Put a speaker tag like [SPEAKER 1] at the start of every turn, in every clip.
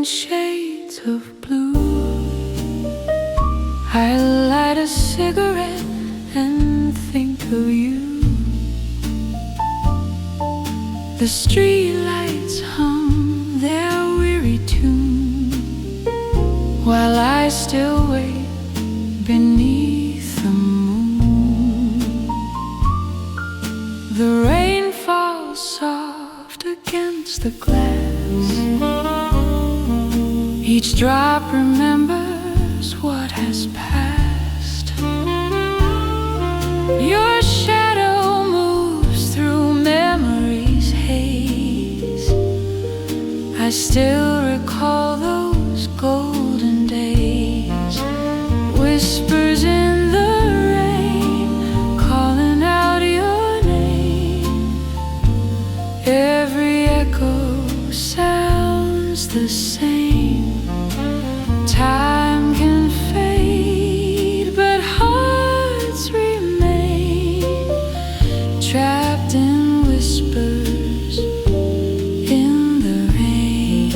[SPEAKER 1] shades of blue. I light a cigarette and think of you. The streetlights hum their weary tune while I still wait beneath the moon. The rain falls soft against the glass. Each drop remembers what has passed. Your shadow moves through memory's haze. I still recall those golden days. Whispers in the rain, calling out your name. Every echo sounds the same. Time can fade, but hearts remain trapped in whispers in the rain.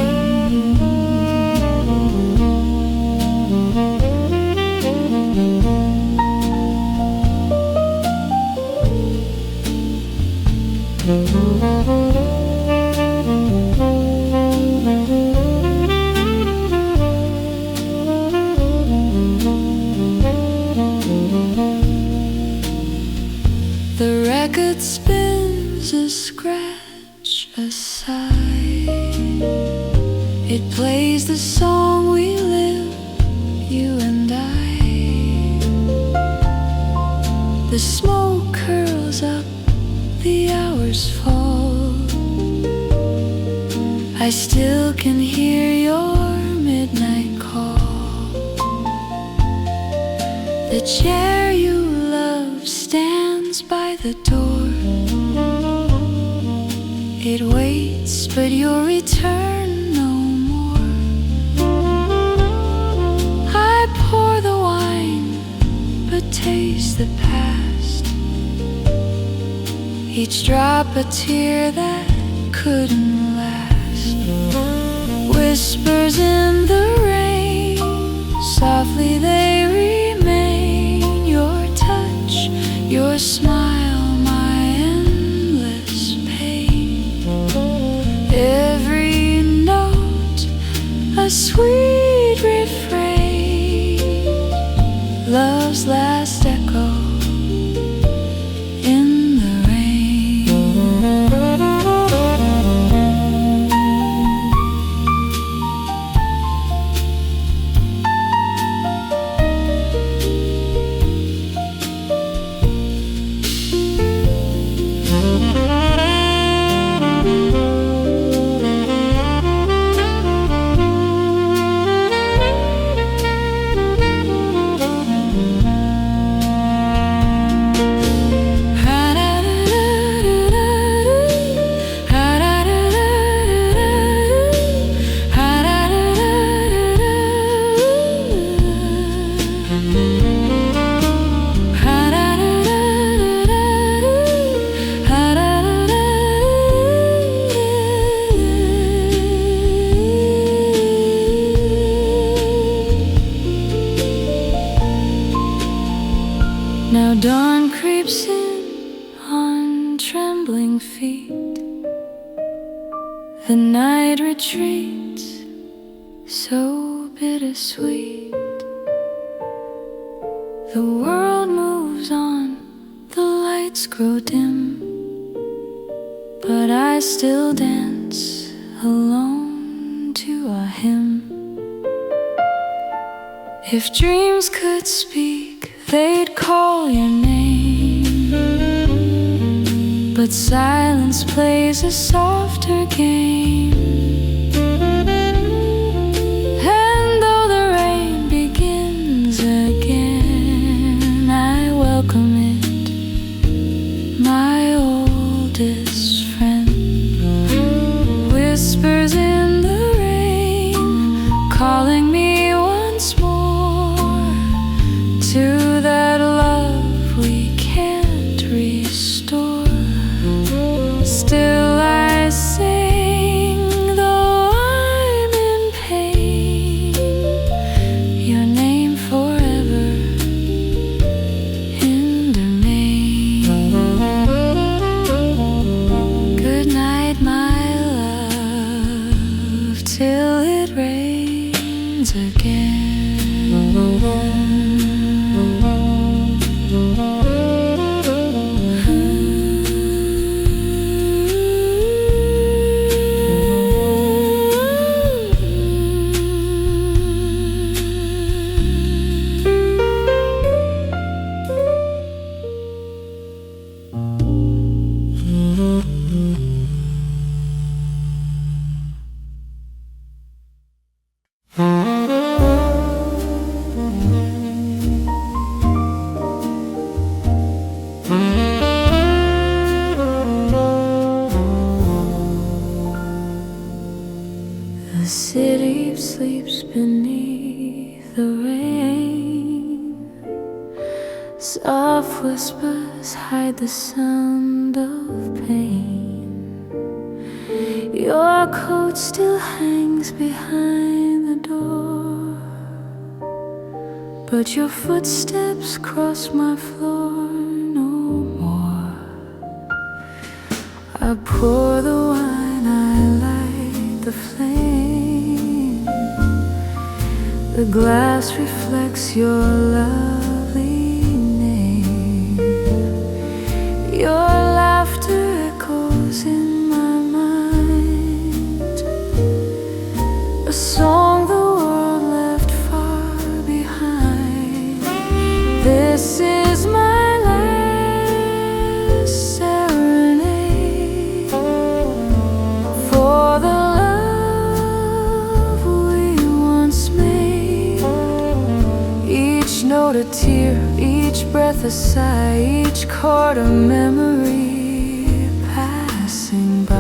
[SPEAKER 1] The record spins, a scratch, a sigh. It plays the song we live, you and I. The smoke curls up, the hours fall. I still can hear your midnight call. The chair you love stands by the door. It waits, but you'll return no more. I pour the wine, but taste the past. Each drop a tear that couldn't last. Whispers in the rain, softly they remain. Your touch, your smile, my endless pain. Every note, a sweet refrain. Love's last echo in the rain. Now dawn creeps in on trembling feet. The night retreats, so bittersweet. The world moves on, the lights grow dim, but I still dance alone to a hymn. If dreams could speak, they'd call your name, but silence plays a softer game. And though the rain begins again, I welcome it, my oldest friend. Whispers in the rain, calling me once more to that love we can't restore. Still I sing, though I'm in pain. the sound of pain. Your coat still hangs behind the door, but your footsteps cross my floor no more. I pour the wine, I light the flame. The glass reflects your lovely name. Your laughter echoes in my mind, a song the world left far behind. This is my last serenade for the love we once made. Each note a tear, each breath a sigh, each chord a memory passing by.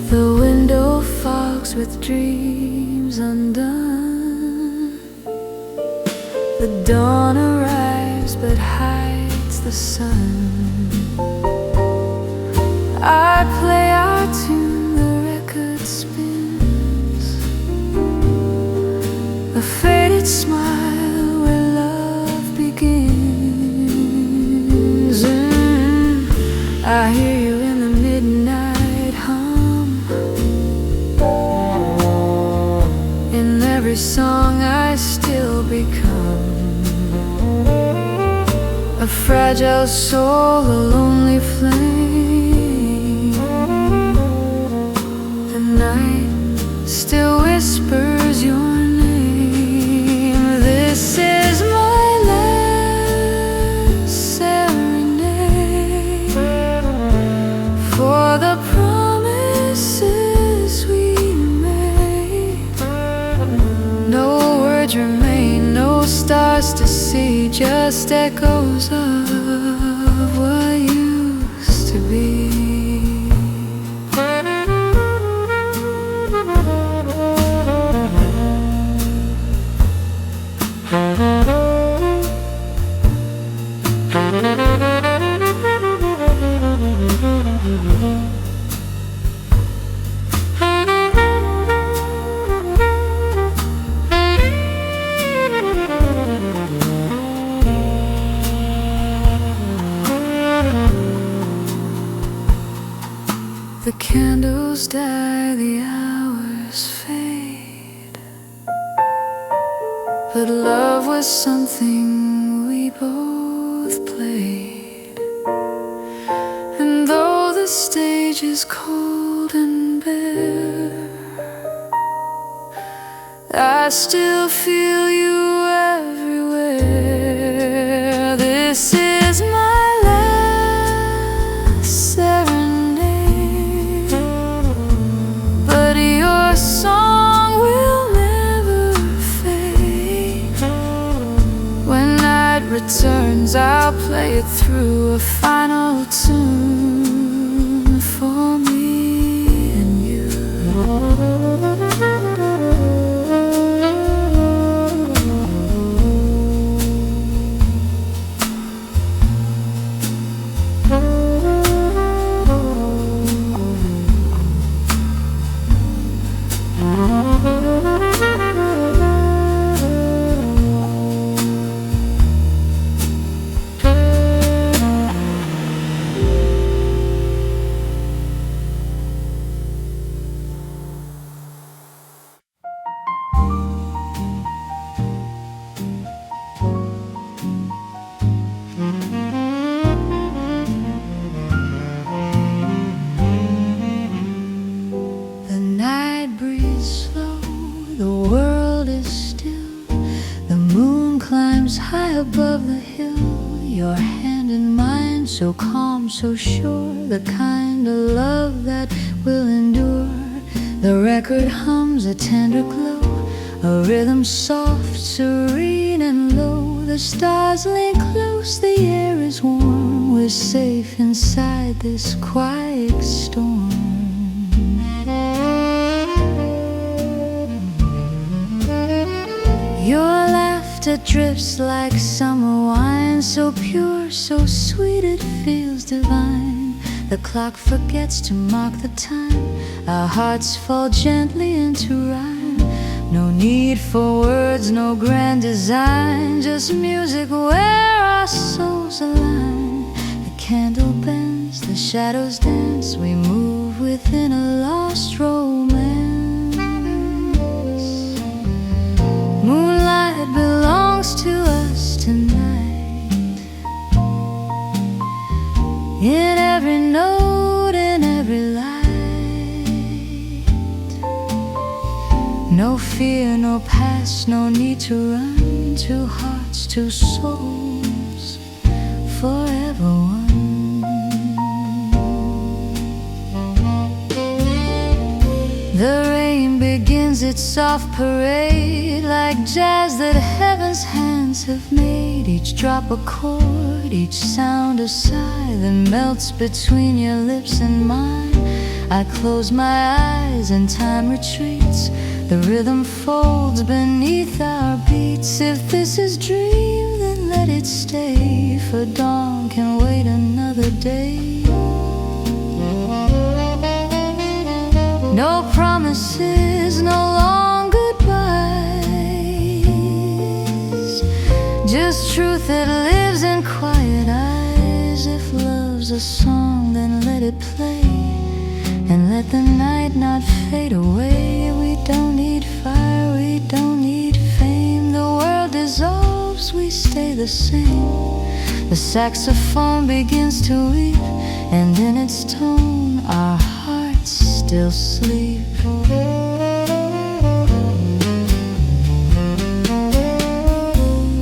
[SPEAKER 1] The window fogs with dreams undone. The dawn arrives but hides the sun. I play our tune, the record spins, a faded smile where love begins. I hear you in the midnight hum. In every song I still become a fragile soul, a lonely flame. The night still whispers your name. This is my last serenade for the promises we made. No words remain, no stars to see, just echoes of what used to be. The candles die, the hours fade, but love was something we both played. And though the stage is cold and bare, I still feel you everywhere. This is my last serenade, but your song will never fade. When night returns, I'll play it through, a final tune for me and you. hand, so calm, so sure, the kind of love that will endure. The record hums a tender glow, a rhythm soft, serene and low. The stars lean close, the air is warm, we're safe inside this quiet storm. Your laughter drifts like summer wine, so pure, so sweet it feels divine. The clock forgets to mark the time, our hearts fall gently into rhyme. No need for words, no grand design, just music where our souls align. The candle bends, the shadows dance, we move within a lost romance. Moonlight belongs to us tonight, in every note, in every light. No fear, no past, no need to run. Two hearts, two souls, forever one. The rain begins its soft parade, like jazz that heaven's hands have made. Each drop a chord, each sound a sigh that melts between your lips and mine. I close my eyes and time retreats, the rhythm folds beneath our beats. If this is dream, then let it stay, for dawn can wait another day. No promises, no long goodbyes, just truth that lives in quiet eyes. If love's a song, then let it play, and let the night not fade away. We don't need fire, we don't need fame. The world dissolves, we stay the same. The saxophone begins to weep, and in its tone our hearts still sleep.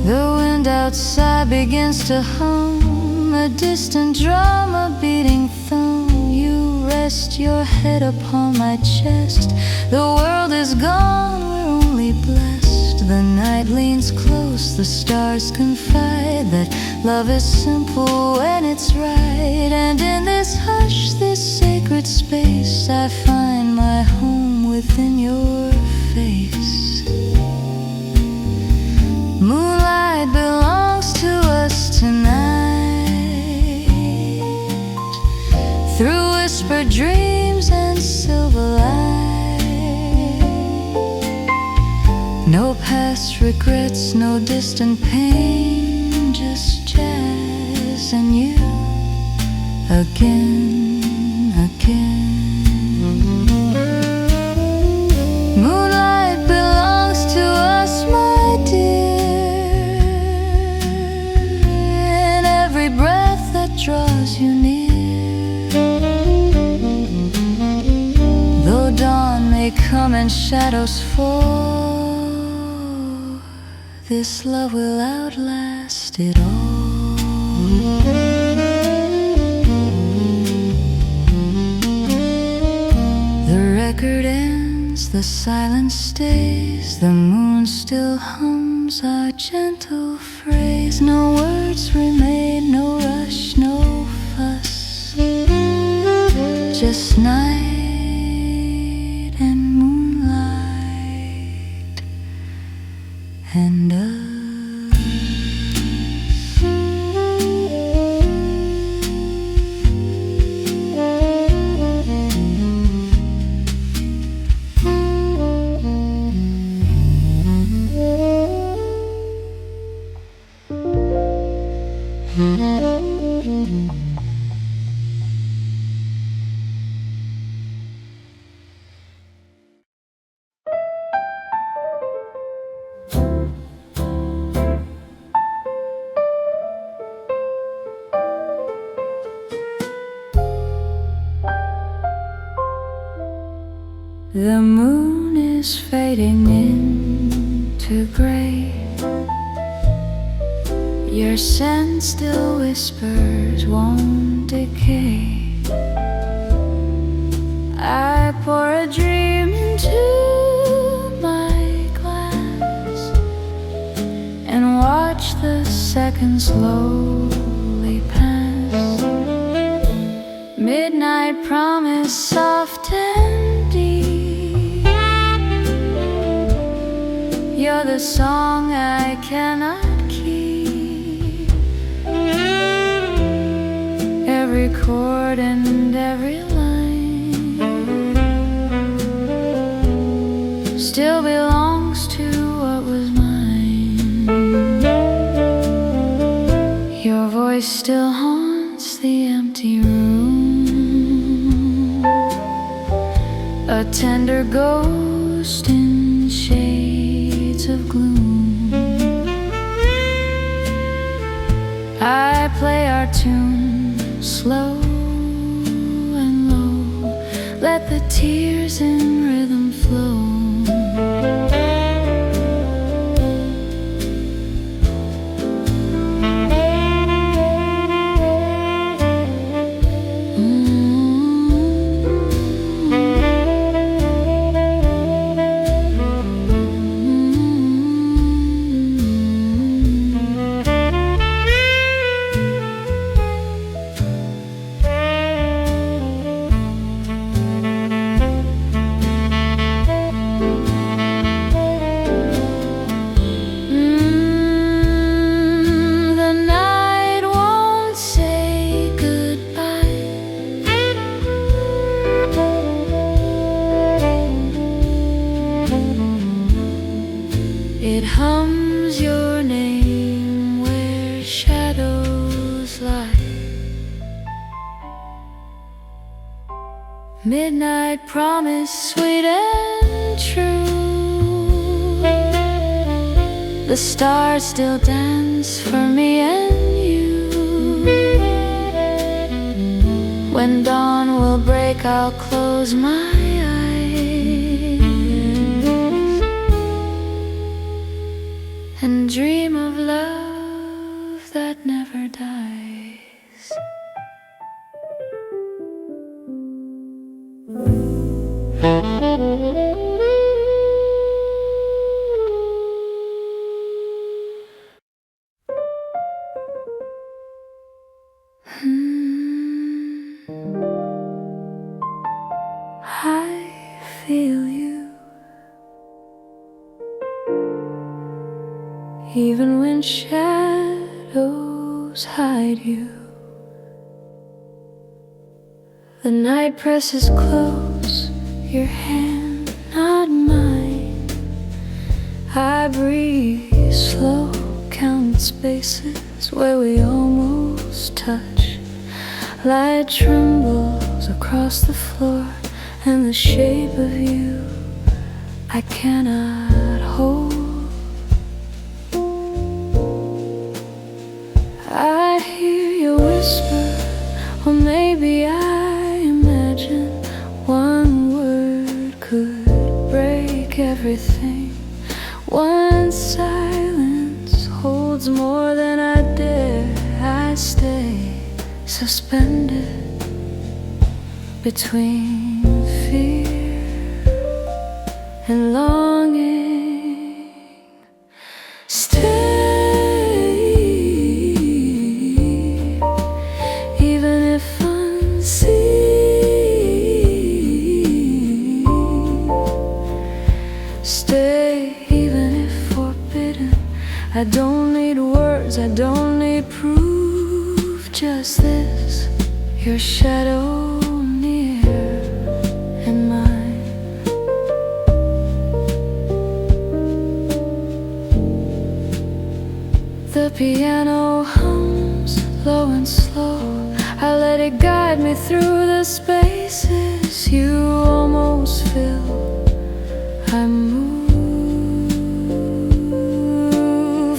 [SPEAKER 1] The wind outside begins to hum, a distant drum, a beating thumb. You rest your head upon my chest. The world is gone, we're only blessed. The night leans close, the stars confide that love is simple when it's right. And in this hush, this sacred space, I find my home within your face. Moonlight belongs to us tonight, through whispered dreams and silver light. No past regrets, no distant pain, just jazz and you again, again. Moonlight belongs to us, my dear, in every breath that draws you near. Though dawn may come and shadows fall, this love will outlast it all. The record ends, the silence stays, the moon still hums our gentle phrase. No words remain, no rush, no fuss, just night and moonlight and us. The moon is fading into gray. Your scent still whispers, won't decay. I pour a dream into my glass and watch the seconds slowly pass. Midnight promise, soft and deep. You're the song I cannot keep. Every chord and every line still belongs to what was mine. Your voice still haunts the empty room, a tender ghost in shades of gloom. I play our tune slow and low, let the tears in rhythm flow. It hums your name where shadows lie. Midnight promise, sweet and true. The stars still dance for me and you. When dawn will break, I'll close my eyes and dream of love that never dies. I feel you, even when shadows hide you. The night presses close, your hand not mine. I breathe slow, count spaces where we almost touch. Light trembles across the floor, and the shape of you I cannot hold. I hear you whisper, or maybe I imagine one word could break everything. One silence holds more than I dare. I stay suspended between fear and longing. Stay, even if unseen. Stay, even if forbidden. I don't need words, I don't need proof. Just this, your shadow the piano hums low and slow. I let it guide me through the spaces you almost fill. I move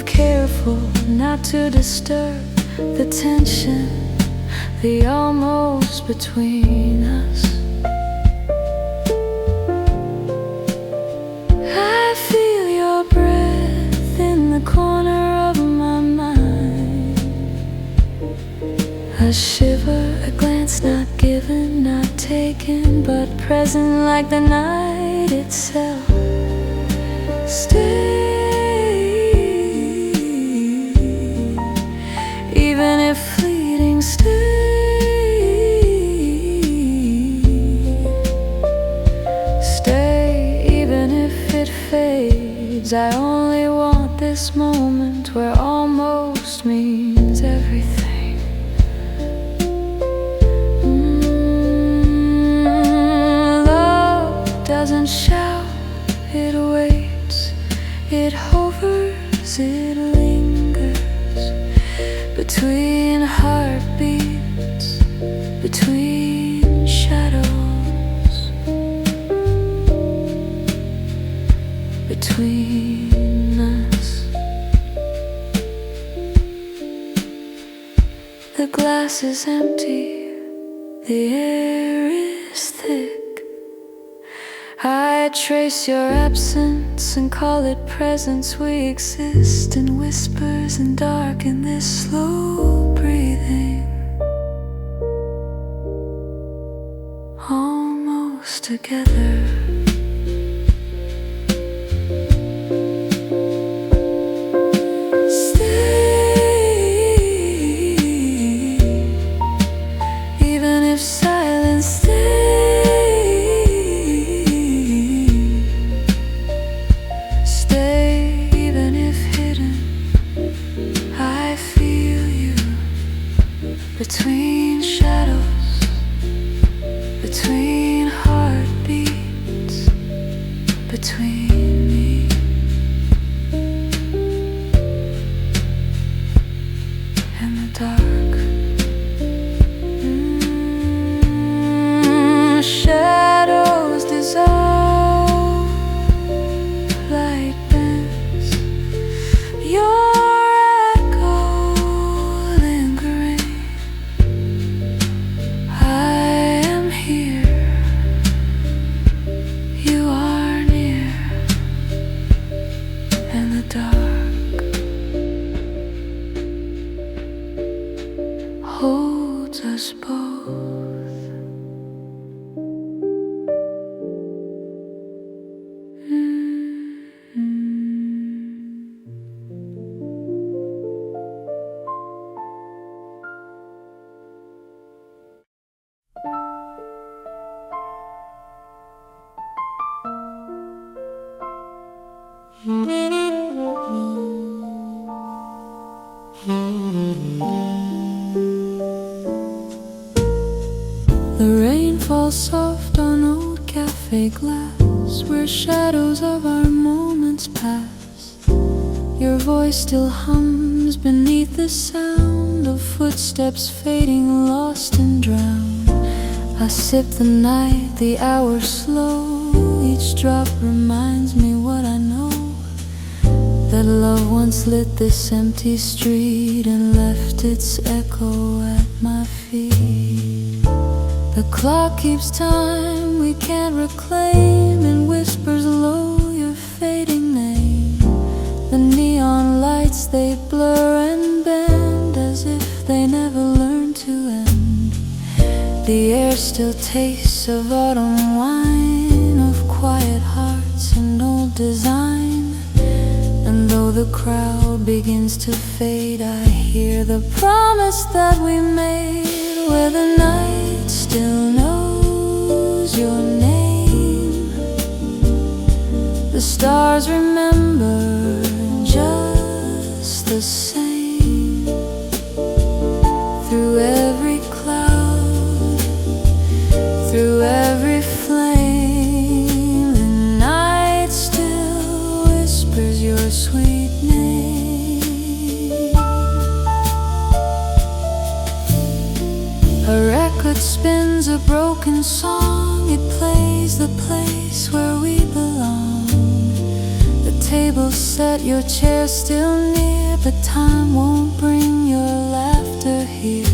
[SPEAKER 1] careful not to disturb the tension, the almost between us. I feel your breath in the corner of my mind. A shiver, a glance not given, not taken, but present like the night itself. Stay, even if fleeting, stay, even if it fades. I only want this moment where almost means everything. Doesn't shout, it waits, it hovers, it lingers between heartbeats, between shadows, between us. The glass is empty, the air is thick. I trace your absence and call it presence. We exist in whispers and dark in this slow breathing, almost together. Between shadows, between heartbeats, between me and the dark. Shadows dissolve, light bends, your holds us both. The rain falls soft on old cafe glass, where shadows of our moments pass. Your voice still hums beneath the sound of footsteps fading, lost and drowned. I sip the night, the hours slow. Each drop reminds me what I know, that love once lit this empty street and left its echo at my feet. The clock keeps time we can't reclaim, and whispers low your fading name. The neon lights, they blur and bend as if they never learned to end. The air still tastes of autumn wine, of quiet hearts and old design. And though the crowd begins to fade, I hear the promise that we made, where the night still knows your name. The stars remember just the same. Through every cloud, through every flame, the night still whispers your sweet name. A record spins a broken song, it plays the place where we belong. The table's set, your chair still near, but time won't bring your laughter here.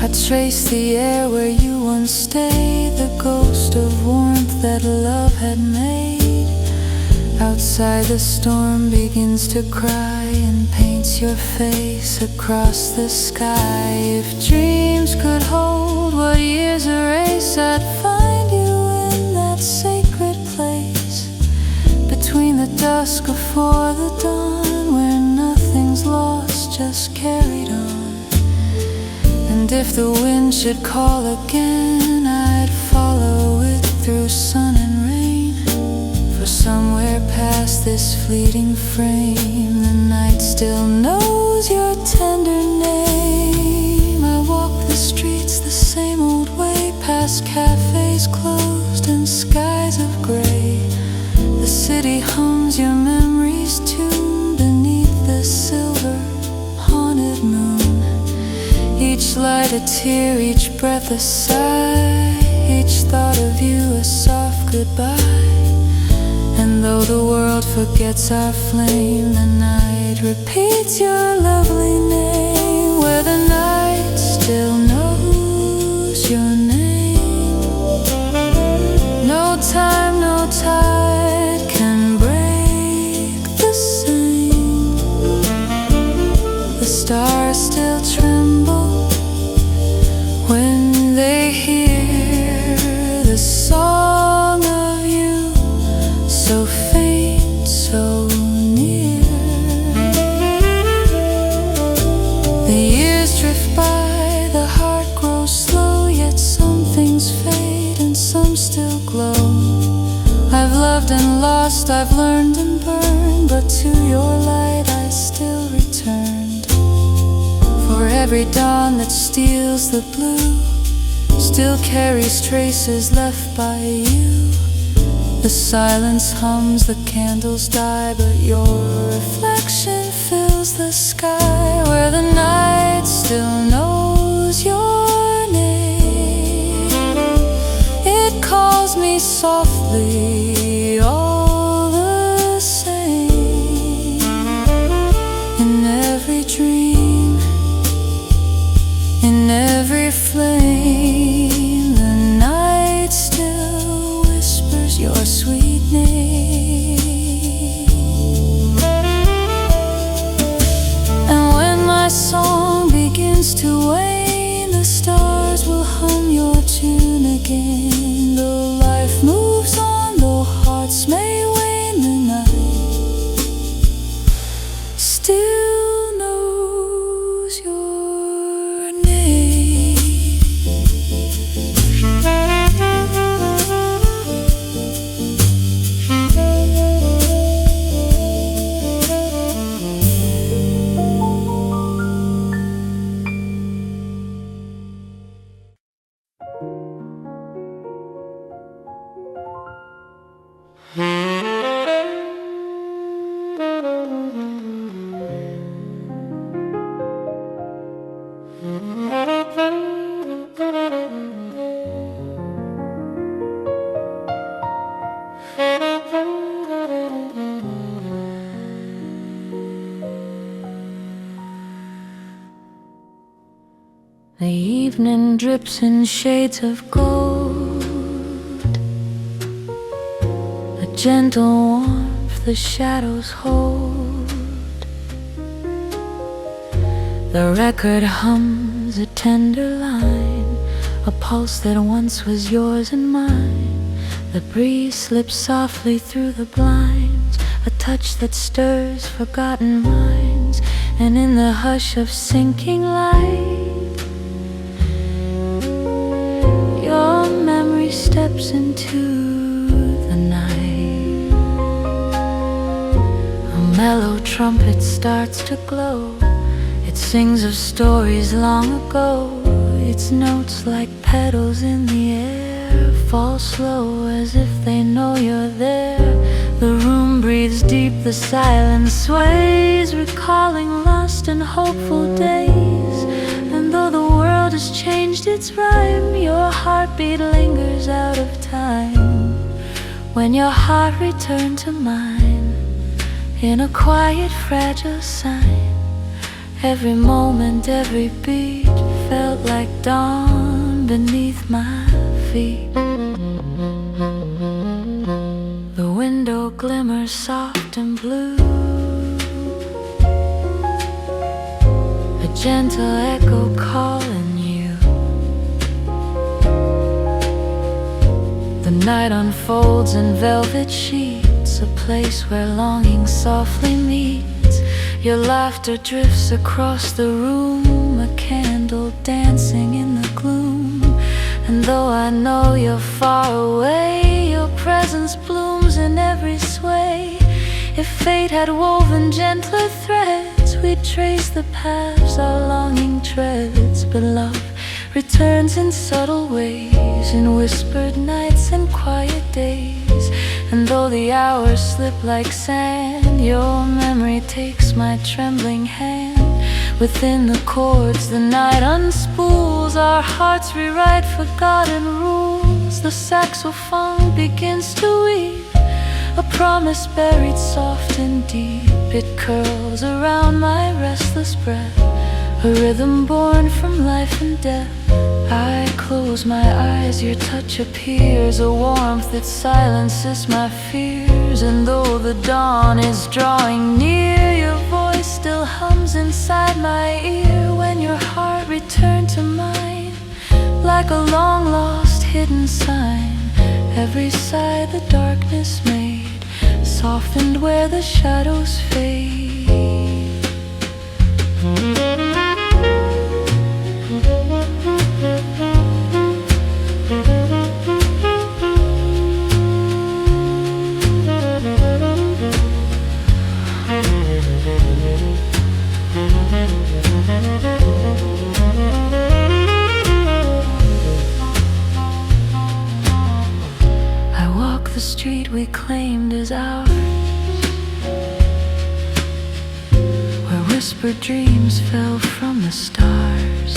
[SPEAKER 1] I trace the air where you once stayed, the ghost of warmth that love had made. Outside the storm begins to cry and paints your face across the sky. If dreams could hold what years erase, I'd find you in that sacred place, between the dusk before the dawn, where nothing's lost, just carried on. And if the wind should call again, I'd follow it through sun and rain. For somewhere past this fleeting frame, the night still knows your tender name. I walk the streets the same old way, past cafes closed and skies of gray. The city hums your memory's tune beneath the silver haunted moon. Each light a tear, each breath a sigh, each thought of you a soft goodbye. And though the world forgets our flame, the night repeats your lovely name, where the night still knows your name. No time, no tide can break the same. The stars still tremble when they hear the song of you, so faint, so near. The years drift by, the heart grows slow, yet some things fade and some still glow. I've loved and lost, I've learned and burned, but to your light I still returned. For every dawn that steals the blue still carries traces left by you. The silence hums, the candles die, but your reflection fills the sky, where the night still knows your name. It calls me softly, all the same. In every dream, in every flame, the night still whispers your sweet name. And when my song begins to wane, the stars will hum your tune again. Though life moves on, though hearts may wane, the night still knows your name. The evening drips in shades of gold, a gentle warmth the shadows hold. The record hums a tender line, a pulse that once was yours and mine. The breeze slips softly through the blinds, a touch that stirs forgotten minds. And in the hush of sinking light, your memory steps into the night. A mellow trumpet starts to glow, it sings of stories long ago. Its notes like petals in the air fall slow as if they know you're there. The room breathes deep, the silence sways, recalling lost and hopeful days. And though the world has changed its rhyme, your heartbeat lingers out of time. When your heart returned to mine, in a quiet, fragile sign, every moment, every beat felt like dawn beneath my feet. The window glimmers soft and blue, gentle echo calling you. The night unfolds in velvet sheets, a place where longing softly meets. Your laughter drifts across the room, a candle dancing in the gloom. And though I know you're far away, your presence blooms in every sway. If fate had woven gentler threads, we'd trace the paths our longing treads. But love returns in subtle ways, in whispered nights and quiet days. And though the hours slip like sand, your memory takes my trembling hand. Within the chords the night unspools, our hearts rewrite forgotten rules. The saxophone begins to weep, a promise buried soft and deep. It curls around my restless breath, a rhythm born from life and death. I close my eyes, your touch appears, a warmth that silences my fears. And though the dawn is drawing near, your voice still hums inside my ear. When your heart returned to mine, like a long-lost hidden sign, every sigh the darkness made softened where the shadows fade. I walk the street we claimed as ours, where whispered dreams fell from the stars.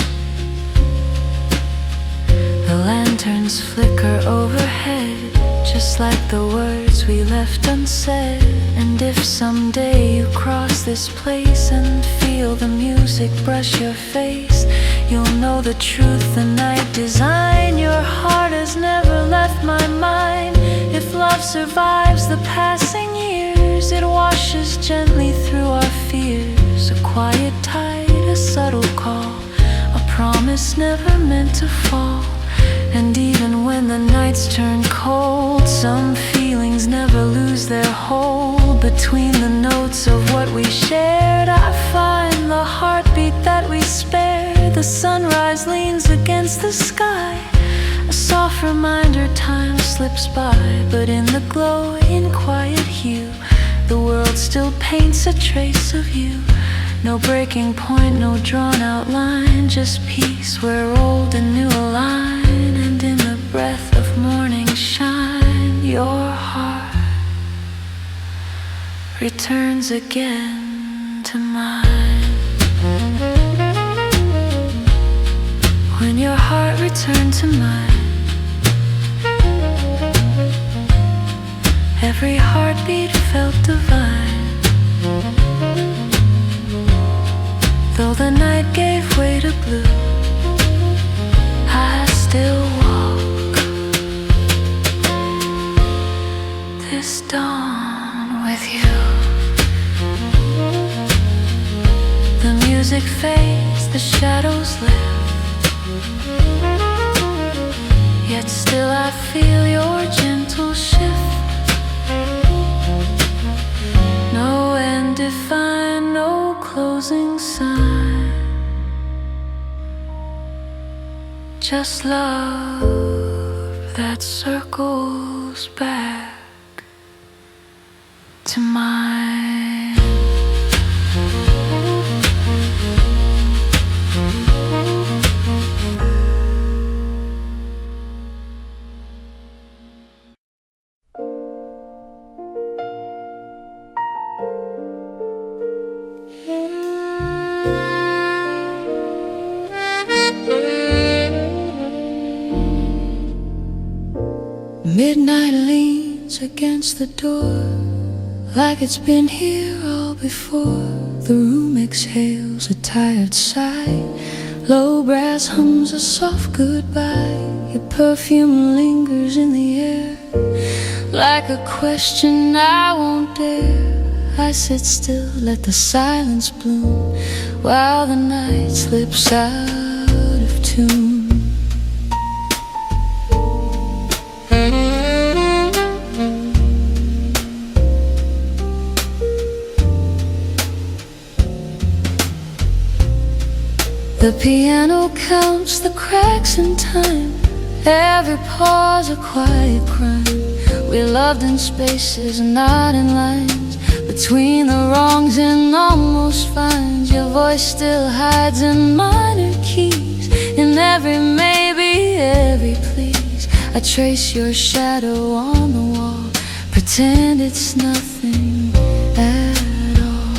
[SPEAKER 1] The lanterns flicker overhead, just like the words we left unsaid. And if someday you cross this place and feel the music brush your face, you'll know the truth the night designed. Your heart has never left my mind. If love survives the passing years, it washes gently through our fears. A quiet tide, a subtle call, a promise never meant to fall. And even when the nights turn cold, some feelings never lose their hold. Between the notes of what we shared, I find the heartbeat that we spared. The sunrise leans against the sky, a soft reminder time slips by. But in the glow, in quiet hue, the world still paints a trace of you. No breaking point, no drawn out line, just peace where old and new align. And in the breath of morning shine, your heart returns again to mine. When your heart returned to mine, every heartbeat felt divine. Though the night gave way to blue, I still walk this dawn with you. The music fades, the shadows lift, yet still I feel your gentle shift. No end defined, no closing sign, just love that circles back to mine. Midnight leans against the door, like it's been here all before. The room exhales a tired sigh, low brass hums a soft goodbye. Your perfume lingers in the air, like a question I won't dare I sit still, let the silence bloom, while the night slips out of tune. The piano counts the cracks in time, every pause a quiet crime. We loved in spaces, not in lines, between the wrongs and almost finds. Your voice still hides in minor keys, in every maybe, every please. I trace your shadow on the wall, pretend it's nothing at all.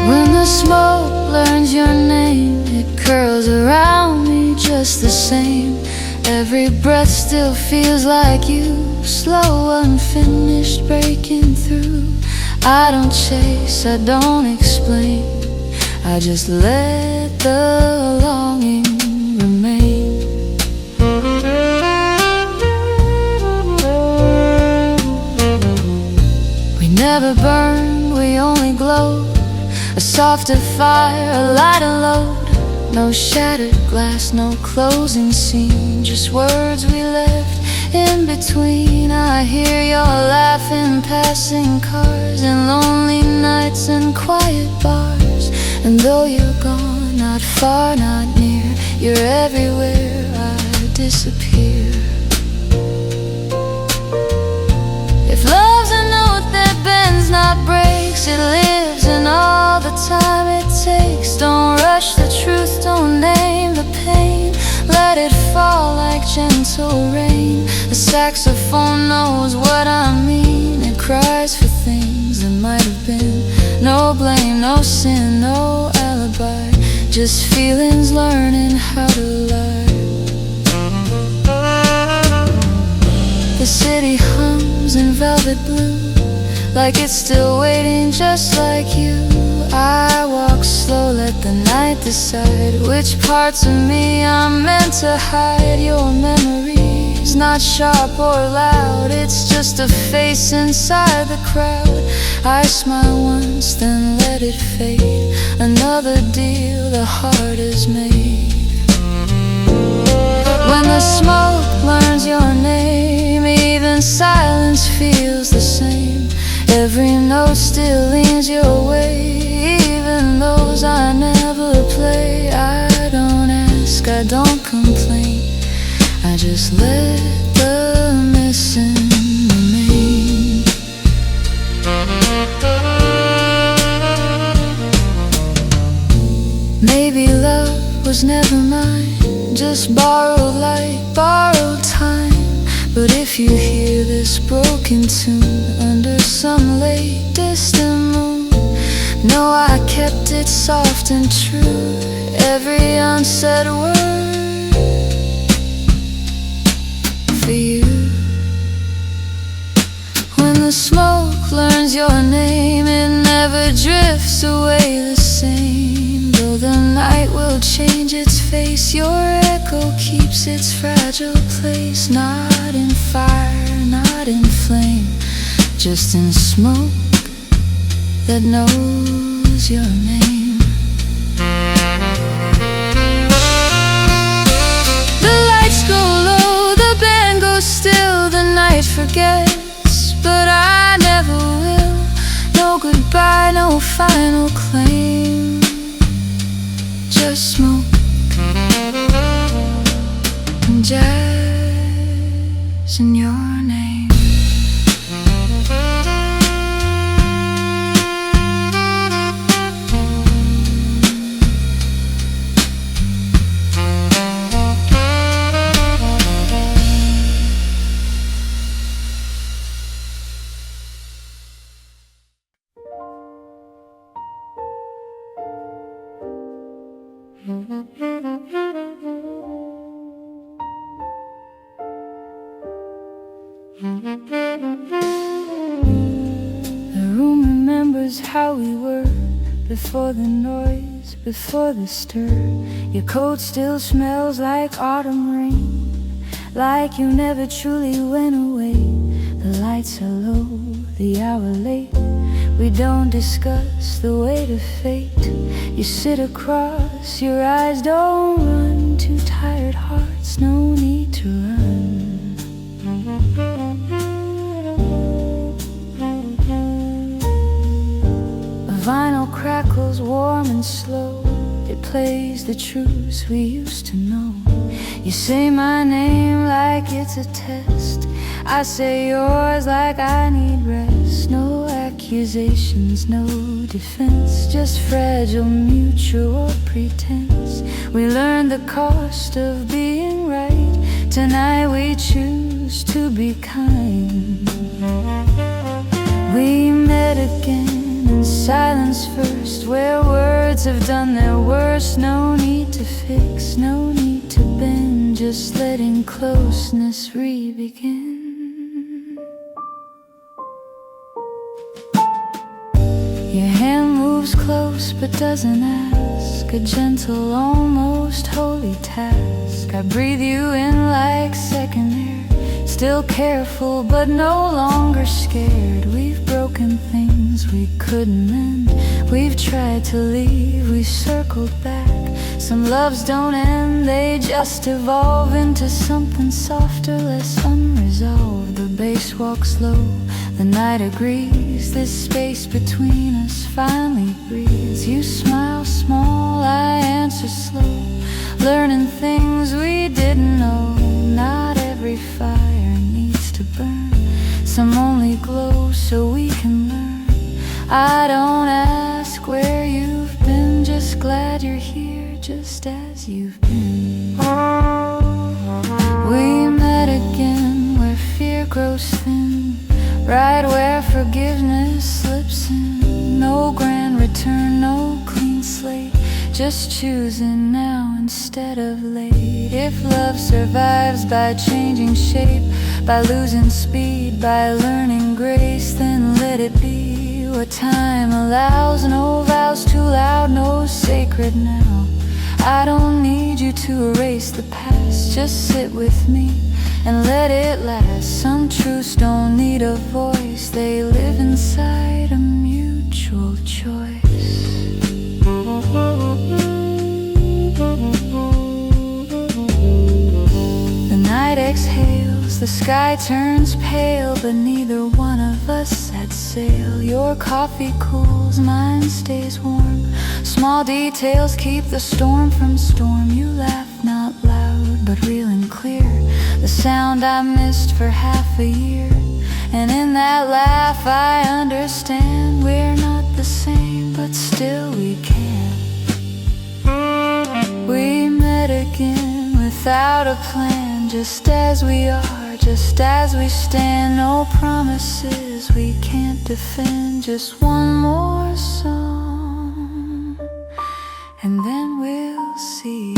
[SPEAKER 1] When the smoke learns your name, it curls around me just the same. Every breath still feels like you, slow, unfinished, breaking through. I don't chase, I don't explain, I just let the longing remain. We never burned, we only glowed, a softer fire, a lighter load. No shattered glass, no closing scene, just words we left in between. I hear your laugh in passing cars, and lonely nights and quiet bars. And though you're gone, not far, not near, you're everywhere, I disappear. If love's a note that bends, not breaks, it lives in all the time it takes. Don't rush the truth, don't name the pain, let it fall like gentle rain. The saxophone knows what I mean, it cries for things that might have been. No blame, no sin, no alibi, just feelings learning how to lie. The city hums in velvet blue, like it's still waiting just like you. I walk slow, let the night decide which parts of me I'm meant to hide. Your memory's not sharp or loud, it's just a face inside the crowd. I smile once, then let it fade, another deal the heart has made. When the smoke learns your name, even silence feels the same. Every note still leans your way, even those I never play. I don't ask, I don't complain, I just let the missing remain. Maybe love was never mine, just borrowed light, borrowed time. But if you hear this broken tune under some late distant moon, know I kept it soft and true, every unsaid word for you. When the smoke learns your name, it never drifts away the same. Though the night will change its face, your echo keeps its fragile place. Not in fire, not in flame, just in smoke that knows your name. The lights go low, the band goes still, the night forgets, but I never will. No goodbye, no final claim, just smoke and jazz in your name. The room remembers how we were, before the noise, before the stir. Your coat still smells like autumn rain, like you never truly went away. The light lights are low, the hour late. We don't discuss the weight of fate. You sit across, your eyes don't run. Two tired hearts, no need to run. The vinyl crackles warm and slow. It plays the truths we used to know. You say my name like it's a test. I say yours like I need rest. No accusations, no defense, just fragile mutual pretense. We learned the cost of being right. Tonight we choose to be kind. We met again in silence first, where words have done their worst. No need to fix, no need to bend, just letting closeness re-begin. Your hand moves close but doesn't ask, a gentle, almost holy task. I breathe you in like second air, still careful but no longer scared. We've broken things we couldn't mend. We've tried to leave, we circled back. Some loves don't end, they just evolve into something softer, less unresolved. The bass walks low, the night agrees. This space between us finally breathes. You smile small, I answer slow, learning things we didn't know. Not every fire needs to burn, some only glow so we can learn. I don't ask where you've been, just glad you're here, just as you've been. We met again where fear grows thin, right where forgiveness slips in. No grand return, no clean slate, just choosing now instead of late. If love survives by changing shape, by losing speed, by learning grace, then let it be what time allows. No vows too loud, no sacred now. I don't need you to erase the past, just sit with me and let it last. Some truths don't need a voice, they live inside a mutual choice. The night exhales, the sky turns pale, but neither one of us set sail. Your coffee cools, mine stays warm. Small details keep the storm from storm. You laugh not loud, but real and clear, the sound I missed for half a year. And in that laugh I understand we're not the same, but still we can. We met again without a plan, just as we are, just as we stand. No promises we can't defend, just one more song, and then we'll see.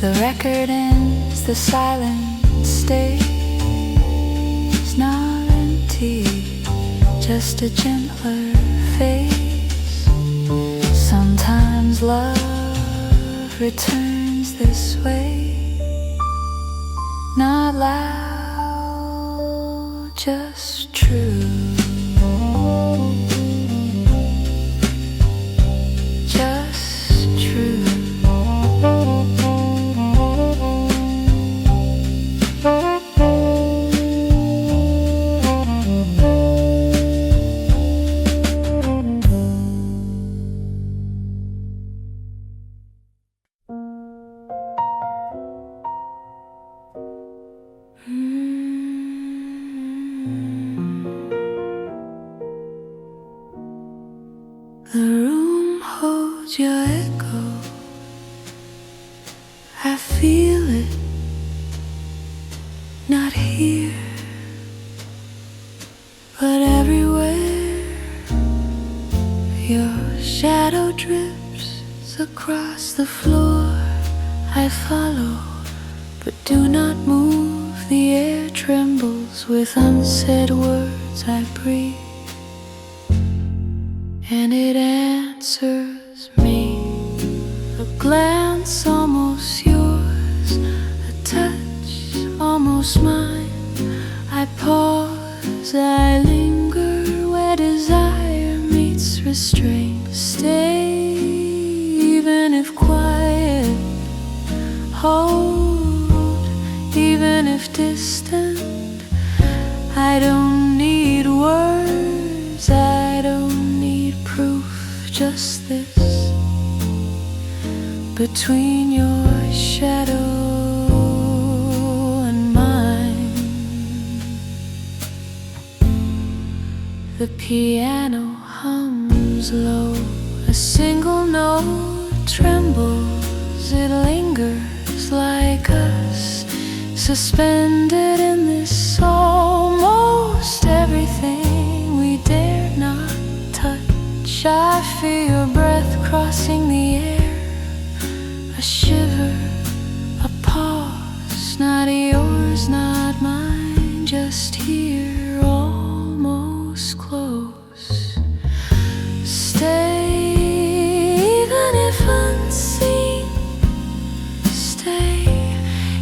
[SPEAKER 1] The record ends, the silence stays, not empty, just a gentler face. Sometimes love returns this way, not loud, just true. The room holds your echo, I feel it, not here, but everywhere. Your shadow drips across the floor, I follow, but do not move. The air trembles with unsaid words I breathe. and it answers me. A glance almost yours, a touch almost mine. I pause, I linger where desire meets restraint. Stay, even if quiet. Hold, even if distant. I don't need words, I don't need proof, just this. Between your shadow and mine, the piano hums low. A single note trembles, it lingers like us, suspended in this almost everything we dare not touch. I feel your breath crossing the air. A shiver, a pause, not yours, not mine, just here, almost close. Stay, even if unseen. Stay,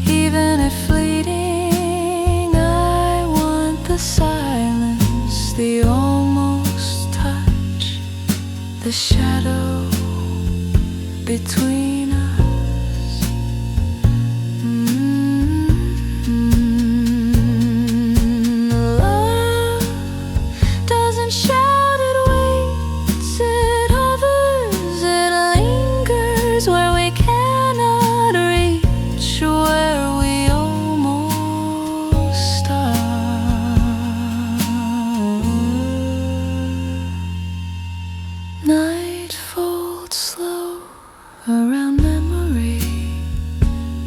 [SPEAKER 1] even if fleeting. I want the silence, the almost touch, the shadow between us. Night folds slow around memory.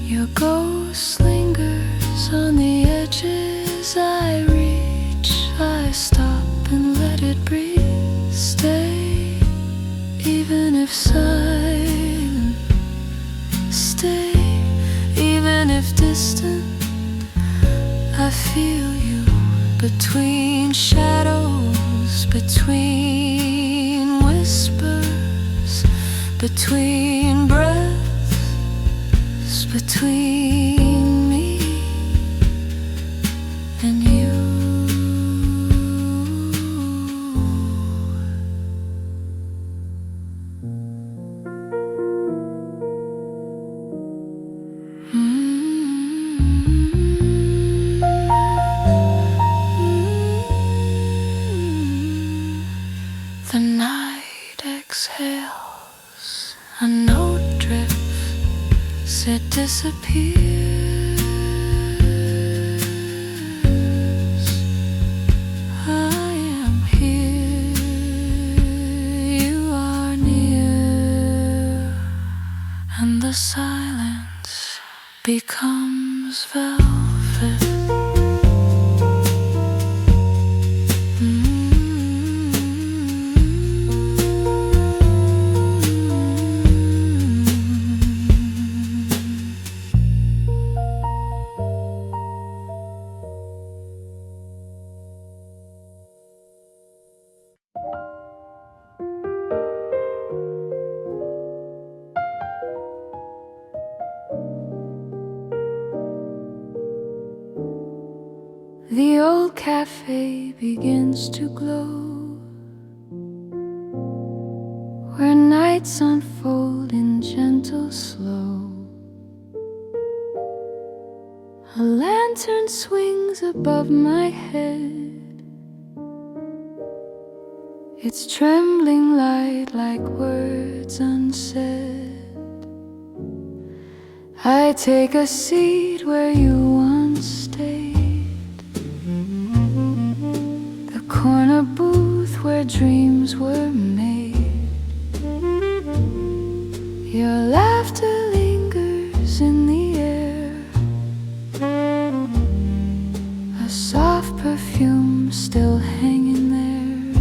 [SPEAKER 1] Your ghost lingers on the edges. I reach, I stop and let it breathe. Stay, even if silent. Stay, even if distant. I feel you between shadows, between whispers, between breaths, between me and you. The night exhales, a note drifts, it disappears. I am here, you are near, and the silence becomes velvet. The old cafe begins to glow, where nights unfold in gentle slow. A lantern swings above my head, its trembling light like words unsaid. I take a seat where you once stayed, the corner booth where dreams were made. Your laughter lingers in the air, a soft perfume still hanging there.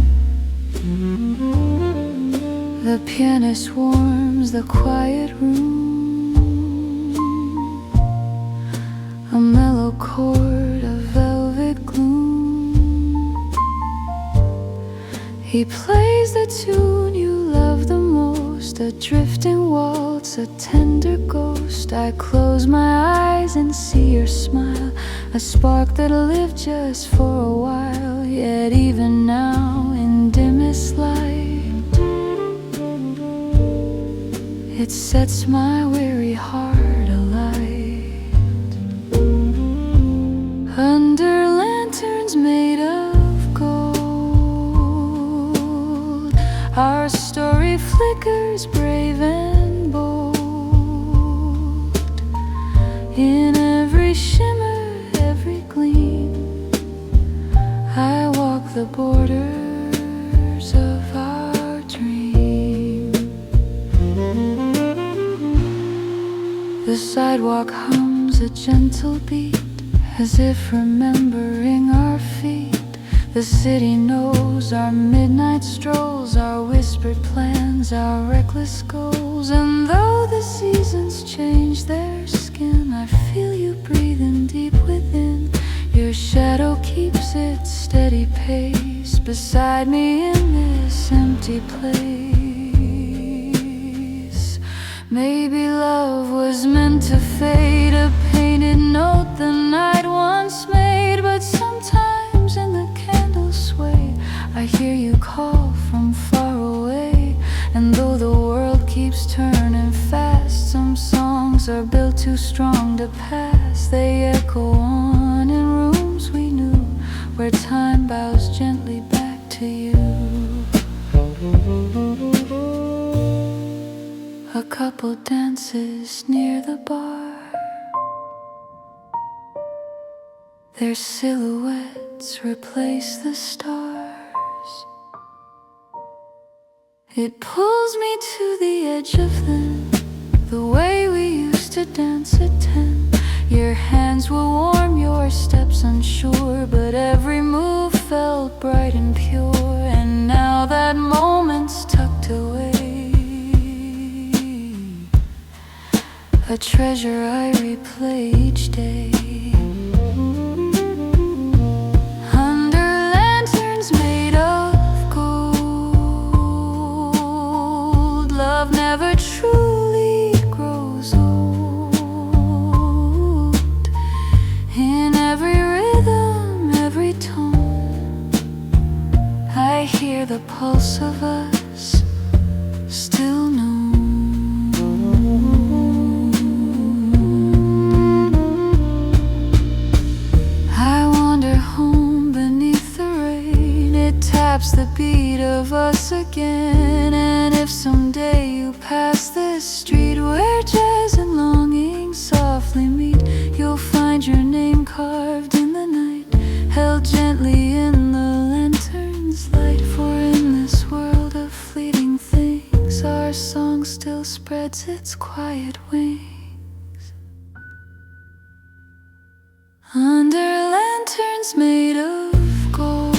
[SPEAKER 1] The pianist warms the quiet room, a mellow chord of velvet gloom. He plays the tune you love the most, a drifting waltz, a tender ghost. I close my eyes and see your smile, a spark that'll live just for a while. Yet even now in dimmest light, it sets my weary heart alight. Under lanterns made of gold, our story flickers brave and bold. In every shimmer, every gleam, I walk the borders of our dream. The sidewalk hums a gentle beat, as if remembering our feet. The city knows our midnight strolls, our whispered plans, our reckless goals. And though the seasons change their skin, I feel you breathing deep within. Your shadow keeps its steady pace beside me in this empty place. Maybe love was meant to fade, a painted note the night once made. But sometimes in the candle's sway, I hear you call from far away. And though the world keeps turning fast, some songs are built too strong to pass. They echo on in rooms we knew, where time bows gently back to you. A couple dances near the bar, their silhouettes replace the stars. It pulls me to the edge of them, the way we used to dance at 10. Your hands were warm, your steps unsure, but every move felt bright and pure. And now that moment's tucked away, a treasure I replay each day. Under lanterns made of gold, love never truly grows old. In every rhythm, every tone, I hear the pulse of us still known. Taps the beat of us again. And if someday you pass this street where jazz and longing softly meet, you'll find your name carved in the night, held gently in the lantern's light. For in this world of fleeting things, our song still spreads its quiet wings. Under lanterns made of gold,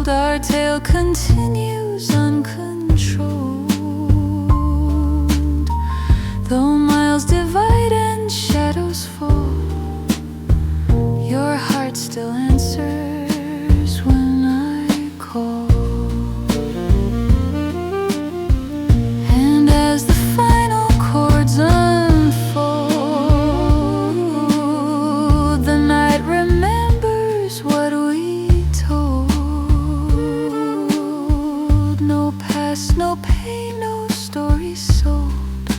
[SPEAKER 1] our tale continues uncontrolled. Though miles divide and shadows fall, your heart still answers when I call. And as the final chords unfold, the night remembers what we told. No past, no pain, no story sold,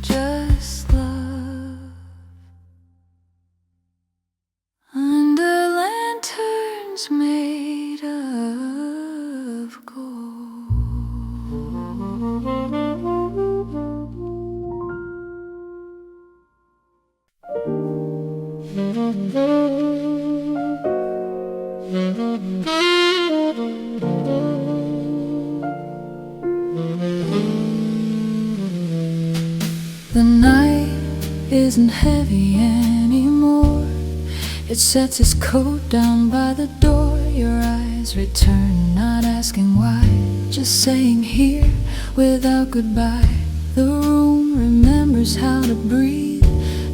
[SPEAKER 1] just love. Under lanterns made of gold. The night isn't heavy anymore. It sets its coat down by the door. Your eyes return, not asking why, just saying here without goodbye. The room remembers how to breathe,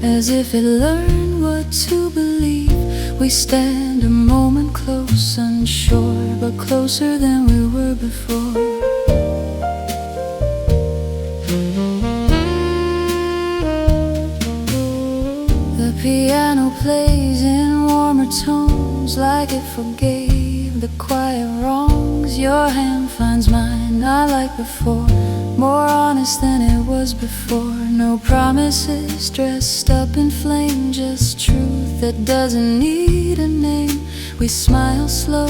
[SPEAKER 1] as if it learned what to believe We stand a moment close, unsure, but closer than we were before. The piano plays in warmer tones, like it forgave the quiet wrongs. Your hand finds mine, not like before, more honest than it was before. No promises dressed up in flame, just truth that doesn't need a name. We smile slow,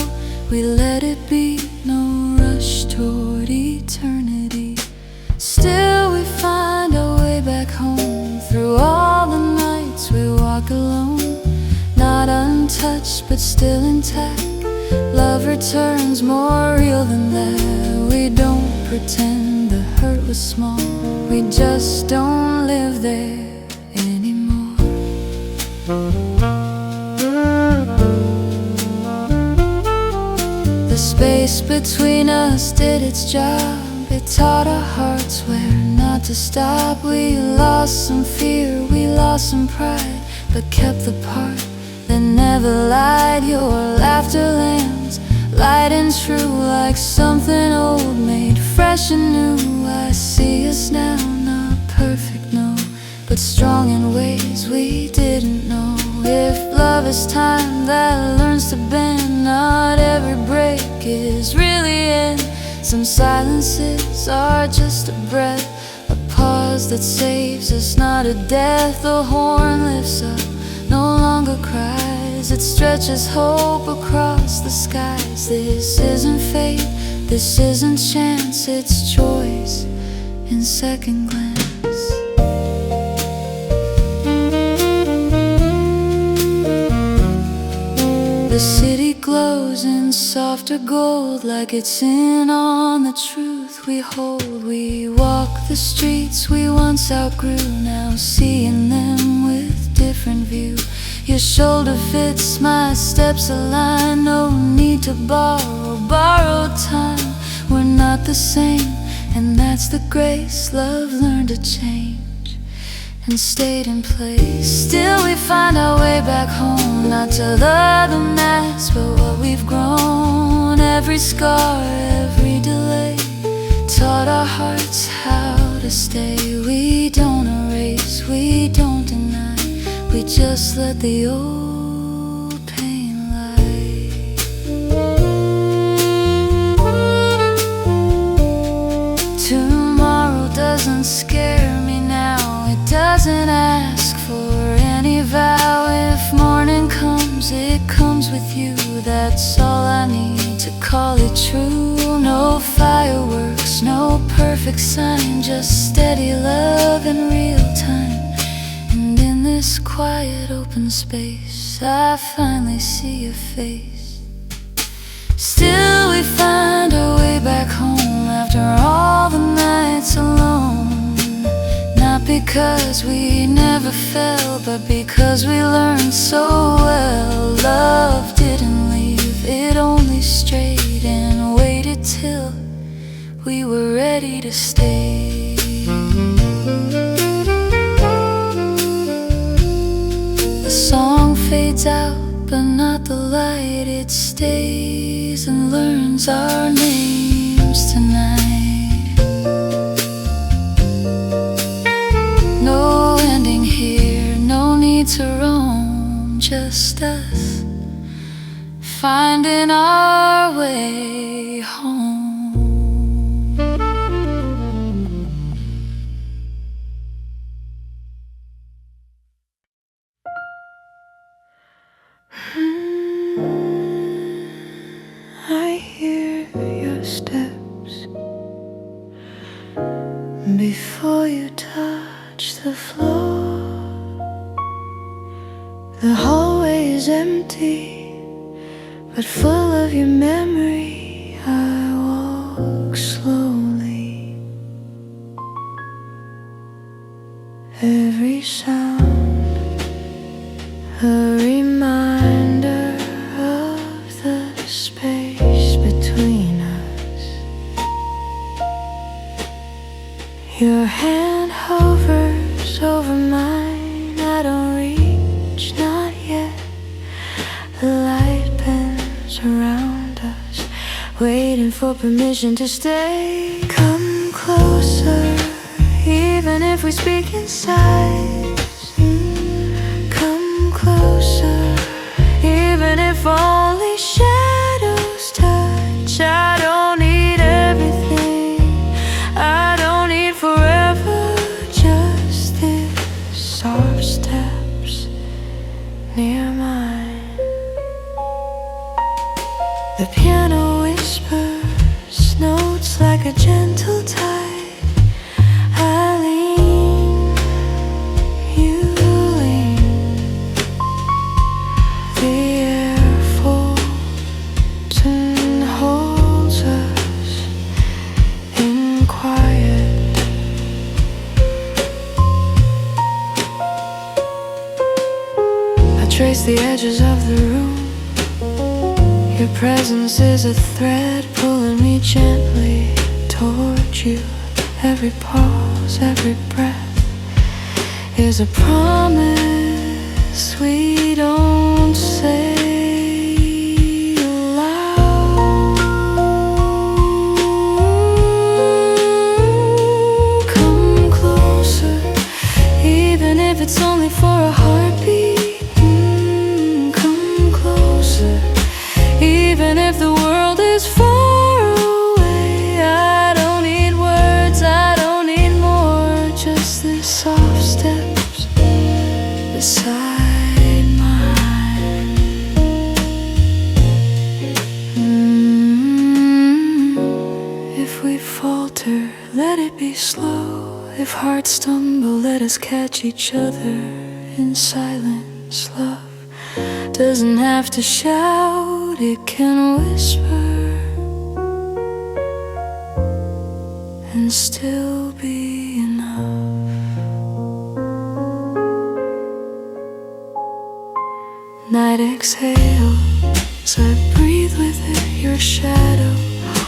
[SPEAKER 1] we let it be, no rush toward eternity. Still we find our way back home, through all the nights we walk alone. Not untouched but still intact, love returns more real than that. We don't pretend the hurt was small, we just don't live there anymore. The space between us did its job, it taught our hearts where not to stop. We lost some fear, we lost some pride, but kept the part that never lied. Your laughter lands light and true, like something old made fresh and new. I see us now, not perfect, no, but strong in ways we didn't know. If love is time that learns to bend, not every break is really end. Some silences are just a breath, a pause that saves us, not a death. The horn lifts up, no longer cries, it stretches hope across the skies. This isn't fate, this isn't chance, it's choice in second glance. The city glows in softer gold, like it's in on the truth we hold. We walk the streets we once outgrew, now seeing them with different view. Your shoulder fits, my steps align, no need to borrow borrowed time. We're not the same, and that's the grace. Love learned to change and stayed in place. Still we find our way back home, not to the mass, but what we've grown. Every scar, every delay taught our hearts how to stay. We don't erase, we don't deny, we just let the old pain lie. Tomorrow doesn't scare me now, it doesn't ask for any vow. If morning comes, it comes with you, that's all I need to call it true. No fireworks, no perfect sign, just steady love in real time. And in this quiet open space, I finally see your face. Still we find our way back home, after all the nights alone. Not because we never fell, but because we learned so well. Love didn't leave, it only strayed and waited till we were ready to stay. The song fades out, but not the light. It stays and learns our names tonight. No ending here, no need to roam, just us finding our way home. I hear your steps before you touch the floor. The hallway is empty, but full of your memory. I walk slowly, every sound a reminder of the space between us. Your hand hovers over mine, I don't reach, not yet. for permission to stay. Come closer, even if we speak in sighs. Come closer, even if only shadows touch. I don't need everything, I don't need forever, just this soft steps near mine. The piano whispers notes like a gentle tide. I lean, you lean. The air folds and holds us in quiet. I trace the edges of the room. Your presence is a thread pulling me gently toward you. Every pause, every breath is a promise we don't say aloud. Come closer, even if it's only for a heartbeat. Come closer, even if the world is far away. I don't need words, I don't need more, just the soft steps beside mine. If we falter, let it be slow. If hearts stumble, let us catch each other in silence. Love doesn't have to shout, it can whisper and still be enough. Night exhales, I breathe with it. Your shadow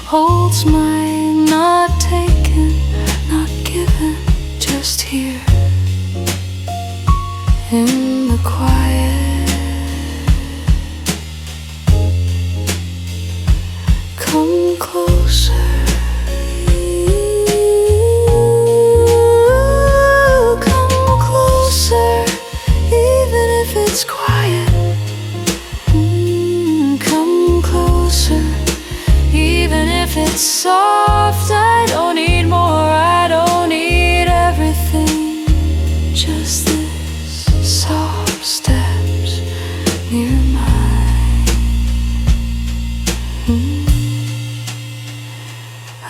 [SPEAKER 1] holds mine, not taken, not given, just here in the quiet. Come closer, come closer, even if it's quiet. Come closer, even if it's soft. I don't need more, I don't need everything, just this soft steps near mine.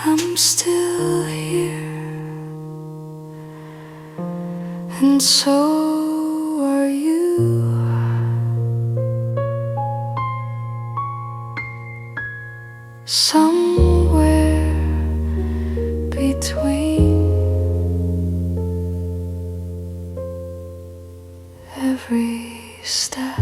[SPEAKER 1] I'm still here, and so are you. Somewhere between every step.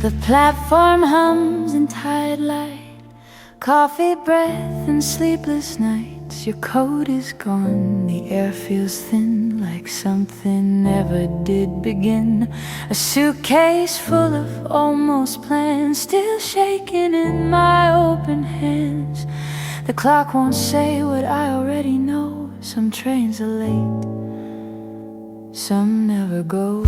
[SPEAKER 1] The platform hums in tired light, coffee breath and sleepless nights. Your coat is gone, the air feels thin, like something never did begin. A suitcase full of almost plans, still shaking in my open hands. The clock won't say what I already know. Some trains are late, some never go.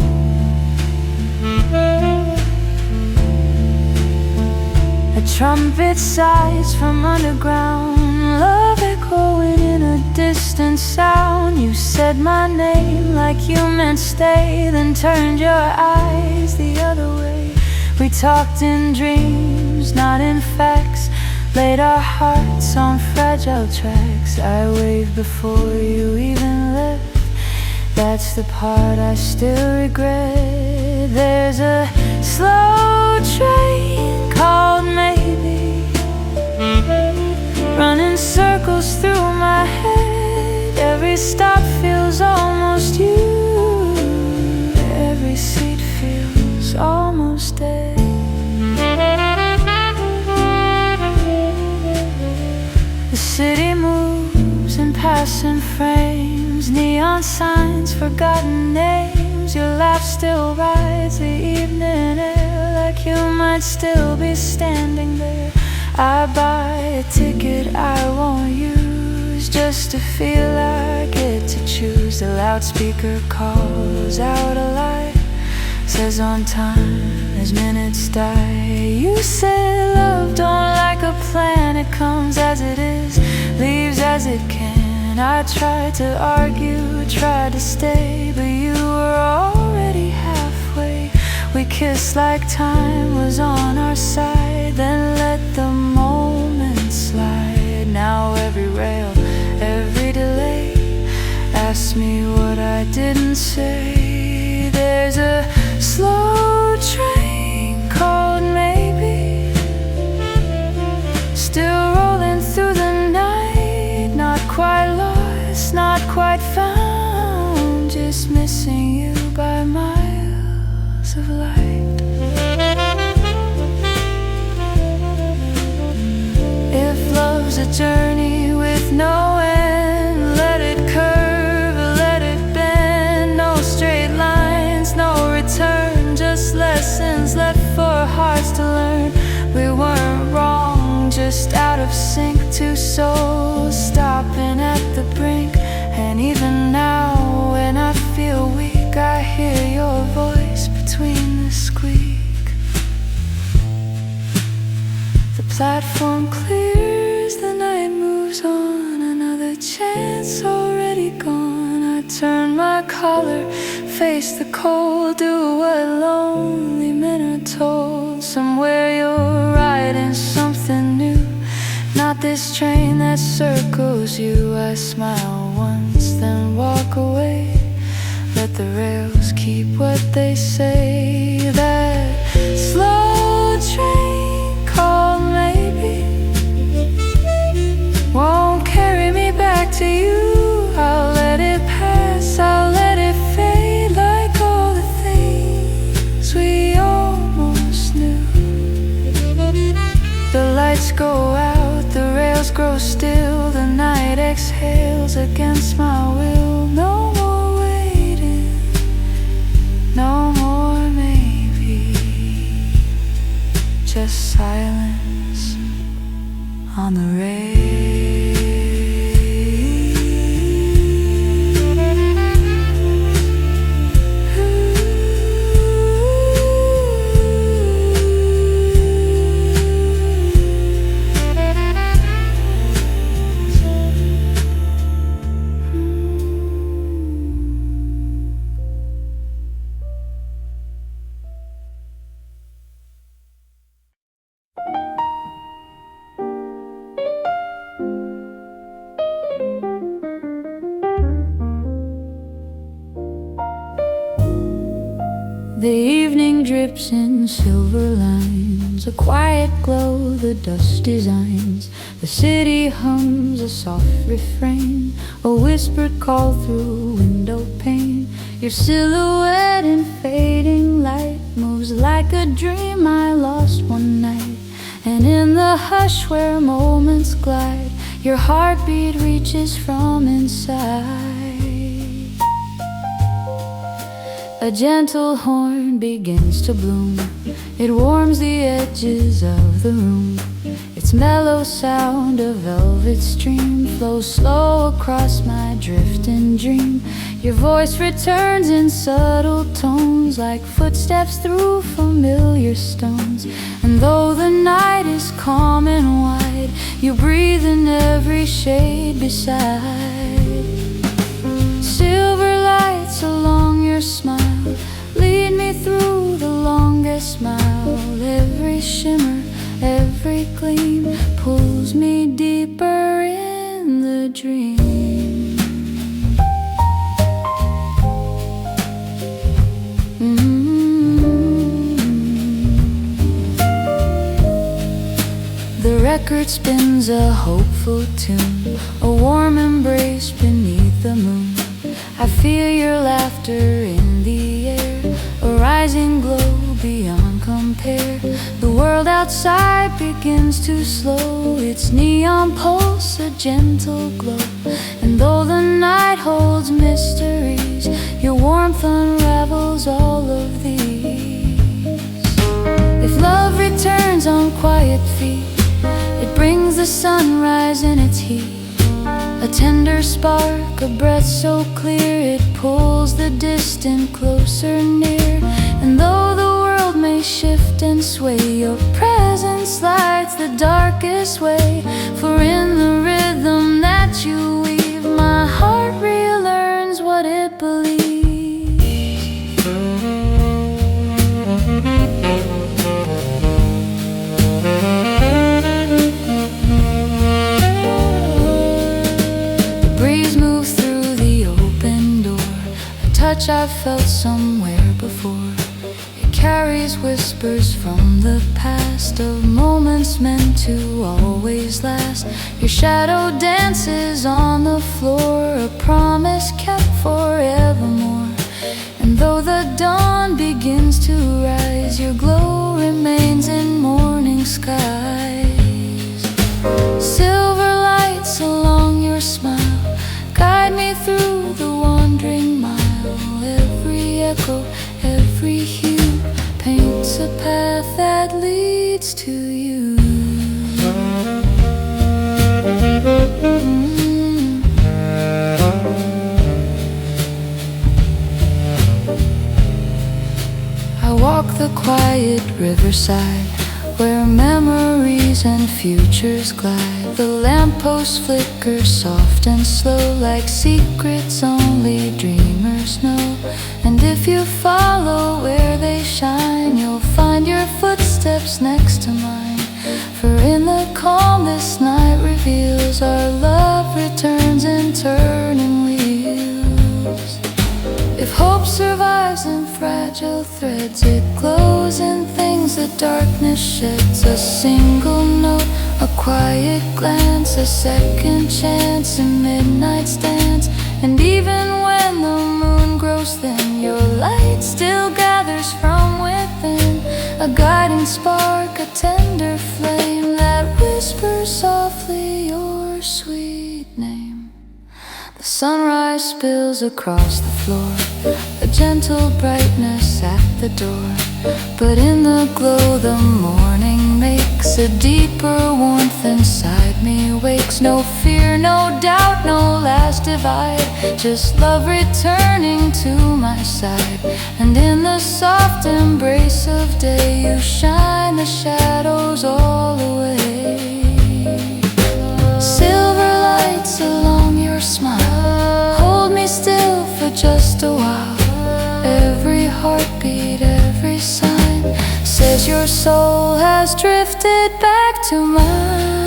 [SPEAKER 1] A trumpet sighs from underground, love echoing in a distant sound. You said my name like you meant stay, then turned your eyes the other way. We talked in dreams, not in facts, laid our hearts on fragile tracks. I waved before you even left, that's the part I still regret. There's a slow train called maybe, running circles through my head. Every stop feels almost you. Every seat feels almost dead. The city moves in passing frames, neon signs, forgotten names. Your laugh still rides the evening air, like you might still be standing there. I buy a ticket I won't use, just to feel I get to choose. The loudspeaker calls out a light, says on time as minutes die. You said love don't like a plan, it comes as it is, leaves as it can. I tried to argue, tried to stay, but you were already halfway. We kissed like time was on our side, then let the moment slide. Now every rail, every delay asks me what I didn't say. There's a slow train called maybe, still rolling through the night. Not quite lost, not quite found, just missing you by miles of light. If love's a journey with no end, let it curve, let it bend. No straight lines, no return, just lessons left for hearts to learn. We weren't wrong, just out of sync, two souls stopping at the brink. And even now when I feel weak, I hear your voice between the squeak. The platform clears, the night moves on, another chance already gone. I turn my collar, face the cold, do what lonely men are told. Somewhere you're riding something new, not this train that circles you. I smile once, then walk away. Let the rails keep what they say. That slow train called maybe won't carry me back to you. I'll let it pass, I'll let it fade, like all the things we almost knew. The lights go out, the rails grow still, the night exhales against my will. No more waiting, no more maybe, just silence on the rail. The evening drips in silver lines, a quiet glow the dust designs. The city hums a soft refrain, a whispered call through window pane. Your silhouette in fading light moves like a dream I lost one night. And in the hush where moments glide, your heartbeat reaches from inside. A gentle horn begins to bloom, it warms the edges of the room. Its mellow sound, a velvet stream, flows slow across my drifting dream. Your voice returns in subtle tones, like footsteps through familiar stones. And though the night is calm and wide, you breathe in every shade beside. Silver lights along your smile lead me through the longest mile. Every shimmer, every gleam pulls me deeper in the dream. The record spins a hopeful tune, a warm embrace beneath the moon. I feel your laughter in the air, a rising glow beyond compare. The world outside begins to slow, its neon pulse a gentle glow. And though the night holds mysteries, your warmth unravels all of these. If love returns on quiet feet, it brings the sunrise in its heat. A tender spark, a breath so clear, it pulls the distant closer near. And though the world may shift and sway, your presence lights the darkest way. For in the rhythm that you weave, my heart relearns what it believes. Touch I've felt somewhere before. It carries whispers from the past of moments meant to always last. Your shadow dances on the floor, a promise kept forevermore. And though the dawn begins to rise, your glow remains in morning skies. Silver lights along your smile guide me through the wandering mile. Every echo, every hue paints a path that leads to you. I walk the quiet riverside where memories and futures glide. The lampposts flicker soft and slow, like secrets only dreamers know. And if you follow where they shine, you'll find your footsteps next to mine. For in the calm this night reveals, our love returns in turning wheels. If hope survives in fragile threads, it glows in things that darkness sheds. A single note, a quiet glance, a second chance, a midnight's dance. And even when the moon grows thin, your light still gathers from within. A guiding spark, a tender flame that whispers softly your sweet name. The sunrise spills across the floor, a gentle brightness at the door. But in the glow the morning makes a deeper warmth inside me wakes. No fear, no doubt, no last divide, just love returning to my side. And in the soft embrace of day, you shine the shadows all away. Silver lights along your smile hold me still for just a while. Every heartbeat, every sign says your soul has drifted back to mine.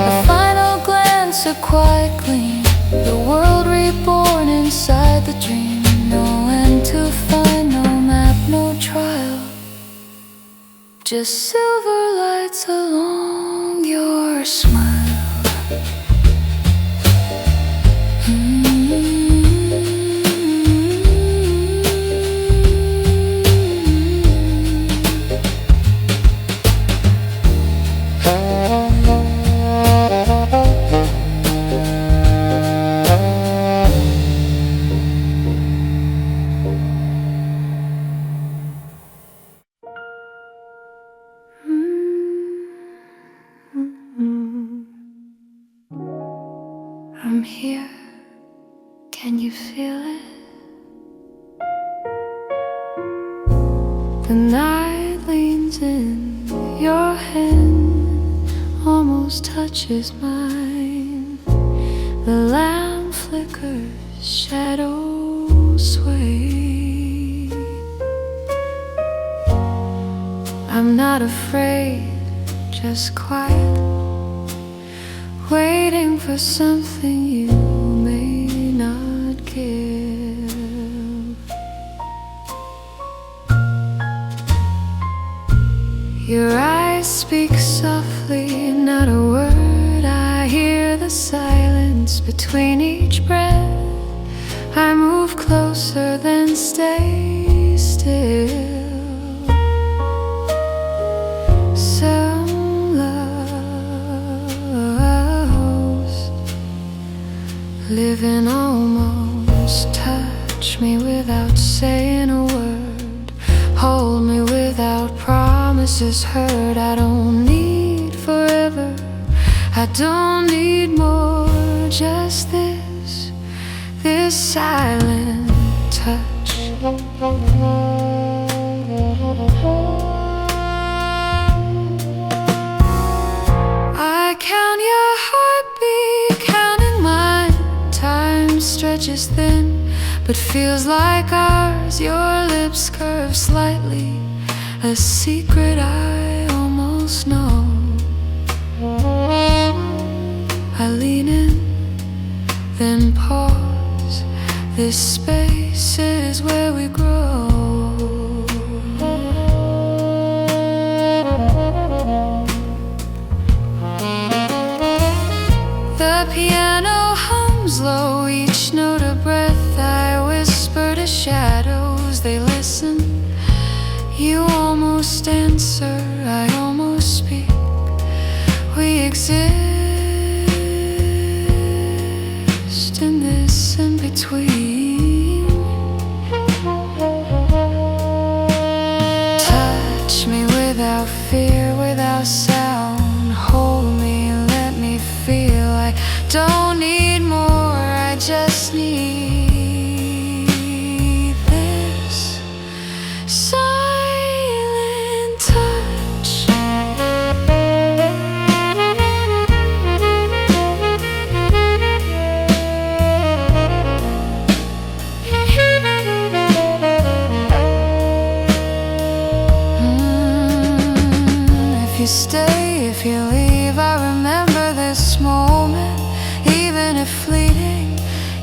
[SPEAKER 1] A final glance, a quiet gleam, the world reborn inside the dream. No end to find, no map, no trial, just silver lights along your smile. I'm here, can you feel it? The night leans in, your hand almost touches mine. The lamp flickers, shadows sway. I'm not afraid, just quiet, waiting for something you Your eyes speak softly, not a word. I hear the silence between each breath. I move closer, then stay still. Some lost, living almost. Touch me without saying a word. Hold me without promises heard. I don't need forever, I don't need more. Just this silent touch. I count your heartbeat, counting mine. Time stretches thin, but feels like ours. Your lips curve slightly, a secret I almost know. I lean in, then pause. This space is where we grow. The piano hums low, each note a breath. I whisper to shadows, they listen. You almost answer, I almost speak. We exist in this in-between. Touch me without fear, without sound. Hold me, let me feel. I don't need more, I just need this silent touch. If you stay, if you leave, I remember this moment. Even if fleeting,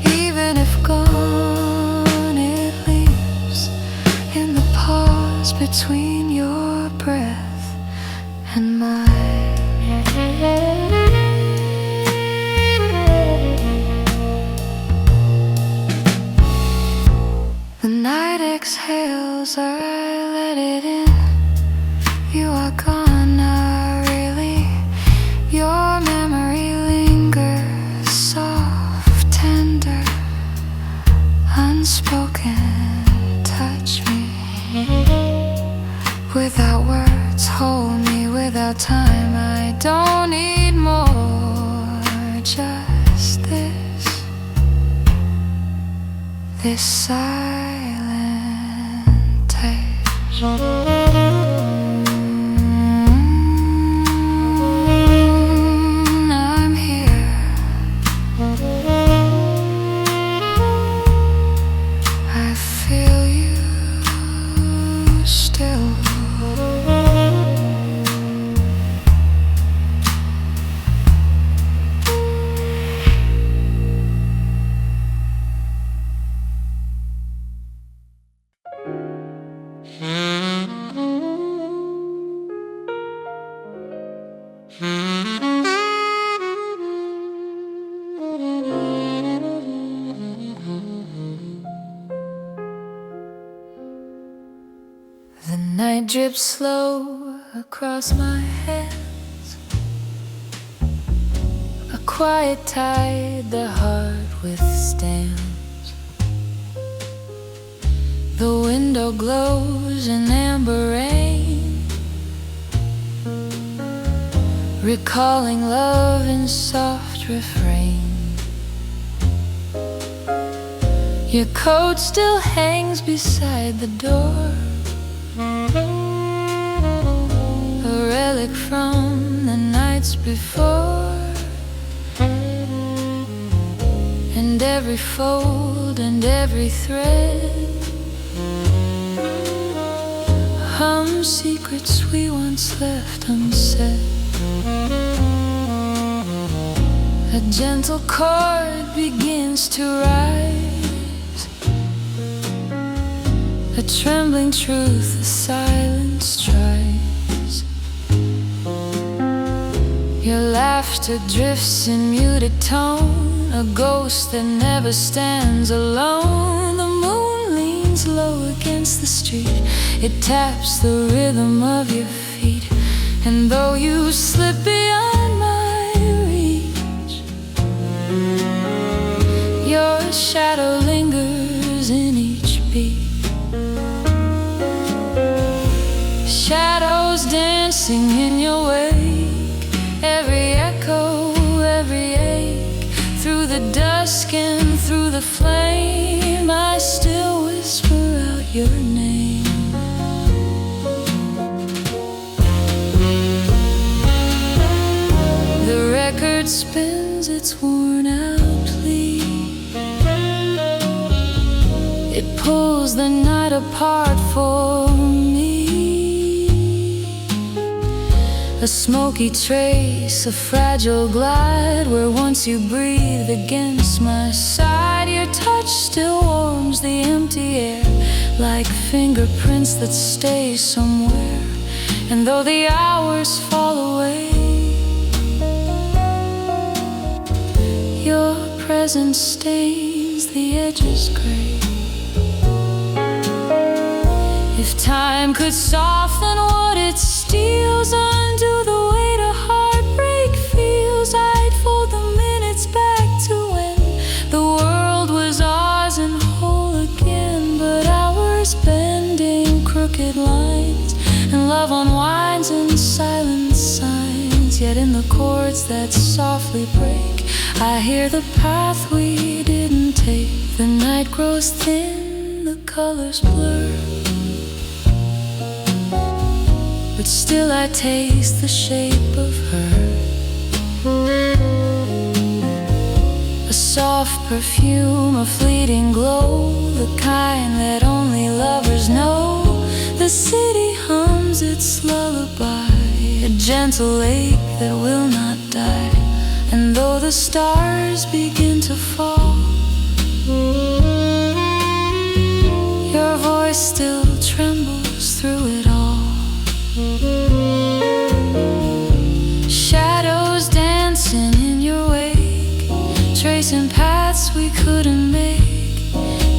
[SPEAKER 1] even if gone, it leaves in the pause between your breath and mine. The night exhales, I let it in. You are gone now, really. Your memory lingers, soft, tender, unspoken. Touch me without words, hold me without time. I don't need more, just this silent touch. I'm here, I feel you still. The night drips slow across my hands, a quiet tide the heart withstands. The window glows in amber rain, recalling love in soft refrain. Your coat still hangs beside the door, a relic from the nights before. And every fold and every thread hum secrets we once left unsaid. A gentle chord begins to rise, a trembling truth the silence tries. laughter drifts in muted tone, a ghost that never stands alone. The moon leans low against the street, it taps the rhythm of your feet. And though you slip beyond my reach, your shadow lingers in each beat. Shadows dancing in your wake, every echo, every ache. Through the dusk and through the flame, I still whisper out your name. The record spins its worn out plea, it pulls the night apart for me. A smoky trace, a fragile glide, where once you breathed against my side. Your touch still warms the empty air, like fingerprints that stay somewhere. And though the hours fall away, your presence stains the edges gray. If time could soften what it steals, undo the weight a heartbreak feels, I'd fold the minutes back to when the world was ours and whole again. But hours bending crooked lines, and love unwinds in silent signs. Yet in the chords that softly break, I hear the path we didn't take. The night grows thin, the colors blur, but still I taste the shape of her. A soft perfume, a fleeting glow, the kind that only lovers know. The city hums its lullaby, a gentle ache that will not die. And though the stars begin to fall, your voice still trembles through it all. Shadows dancing in your wake, tracing paths we couldn't make.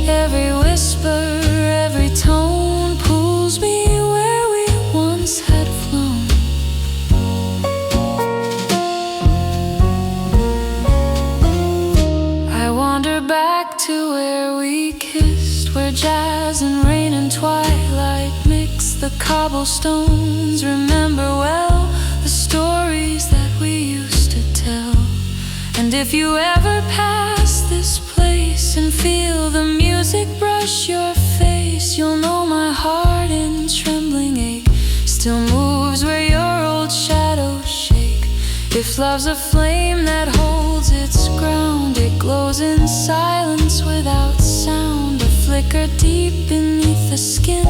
[SPEAKER 1] Every whisper, every tone pulls me where we once had flown. I wander back to where we kissed, where jazz and rain and twilight mix. The cobblestones remember well the stories that we used to tell. And if you ever pass this place and feel the music brush your face, you'll know my heart in trembling ache still moves where your old shadows shake. If love's a flame that holds its ground, it glows in silence without sound. A flicker deep beneath the skin,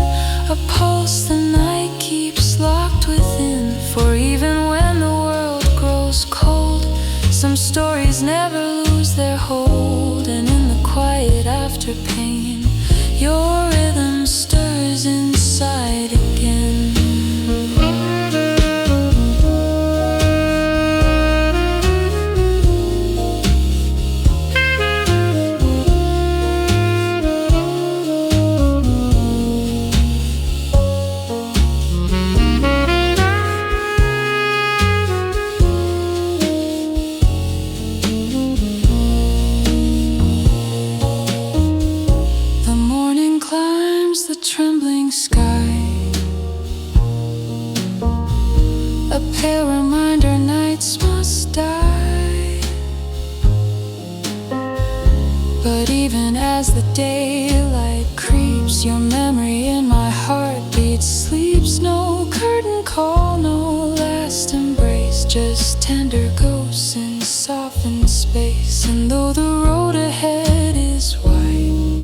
[SPEAKER 1] a pulse the night keeps locked within. For even when the world grows cold, some stories never lose their hold. And in the quiet after pain, your rhythm stirs inside again. Trembling sky, a pale reminder nights must die. But even as the daylight creeps, your memory in my heartbeat sleeps. No curtain call, no last embrace, just tender ghosts in softened space. And though the road ahead is wide,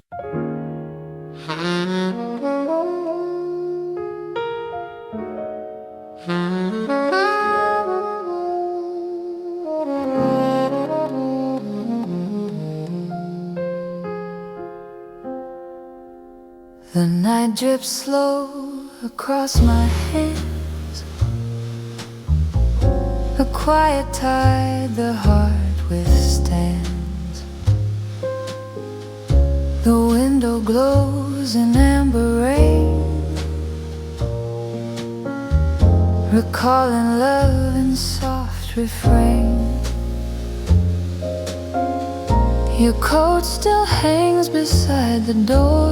[SPEAKER 1] the night drips slow across my hands, a quiet tide the heart withstands. The window glows in amber rain, recalling love in soft refrain. Your coat still hangs beside the door,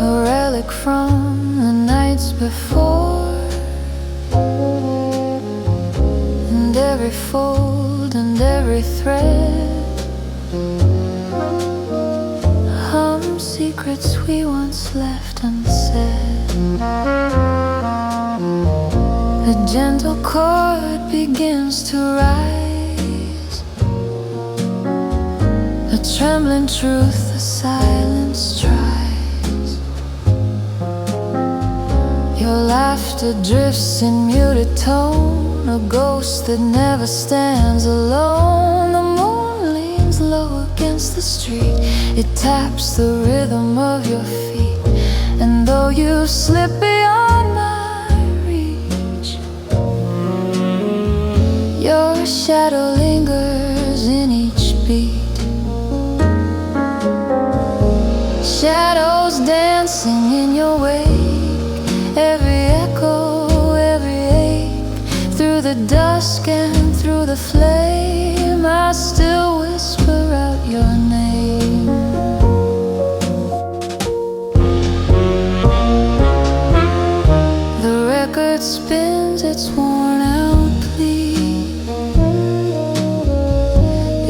[SPEAKER 1] a relic from the nights before. And every fold and every thread hum secrets we once left unsaid. A gentle chord begins to rise, a trembling truth the silence tries. Your laughter drifts in muted tone, a ghost that never stands alone. The moon leans low against the street, it taps the rhythm of your feet. And though you slip beyond my reach, your shadow lingers in each beat. Shadows dancing in your wake, every echo, every ache. Through the dusk and through the flame, I still whisper out your name. The record spins its worn out plea,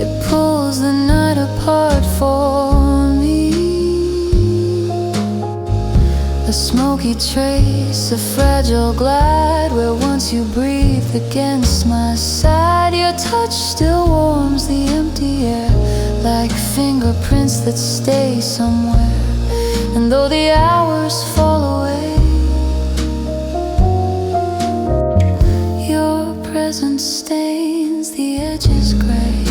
[SPEAKER 1] it pulls the night apart for me. A smoky trace, a fragile glide, where once you breathed against my side. Your touch still warms the empty air, like fingerprints that stay somewhere. And though the hours fall away, your presence stains the edges gray.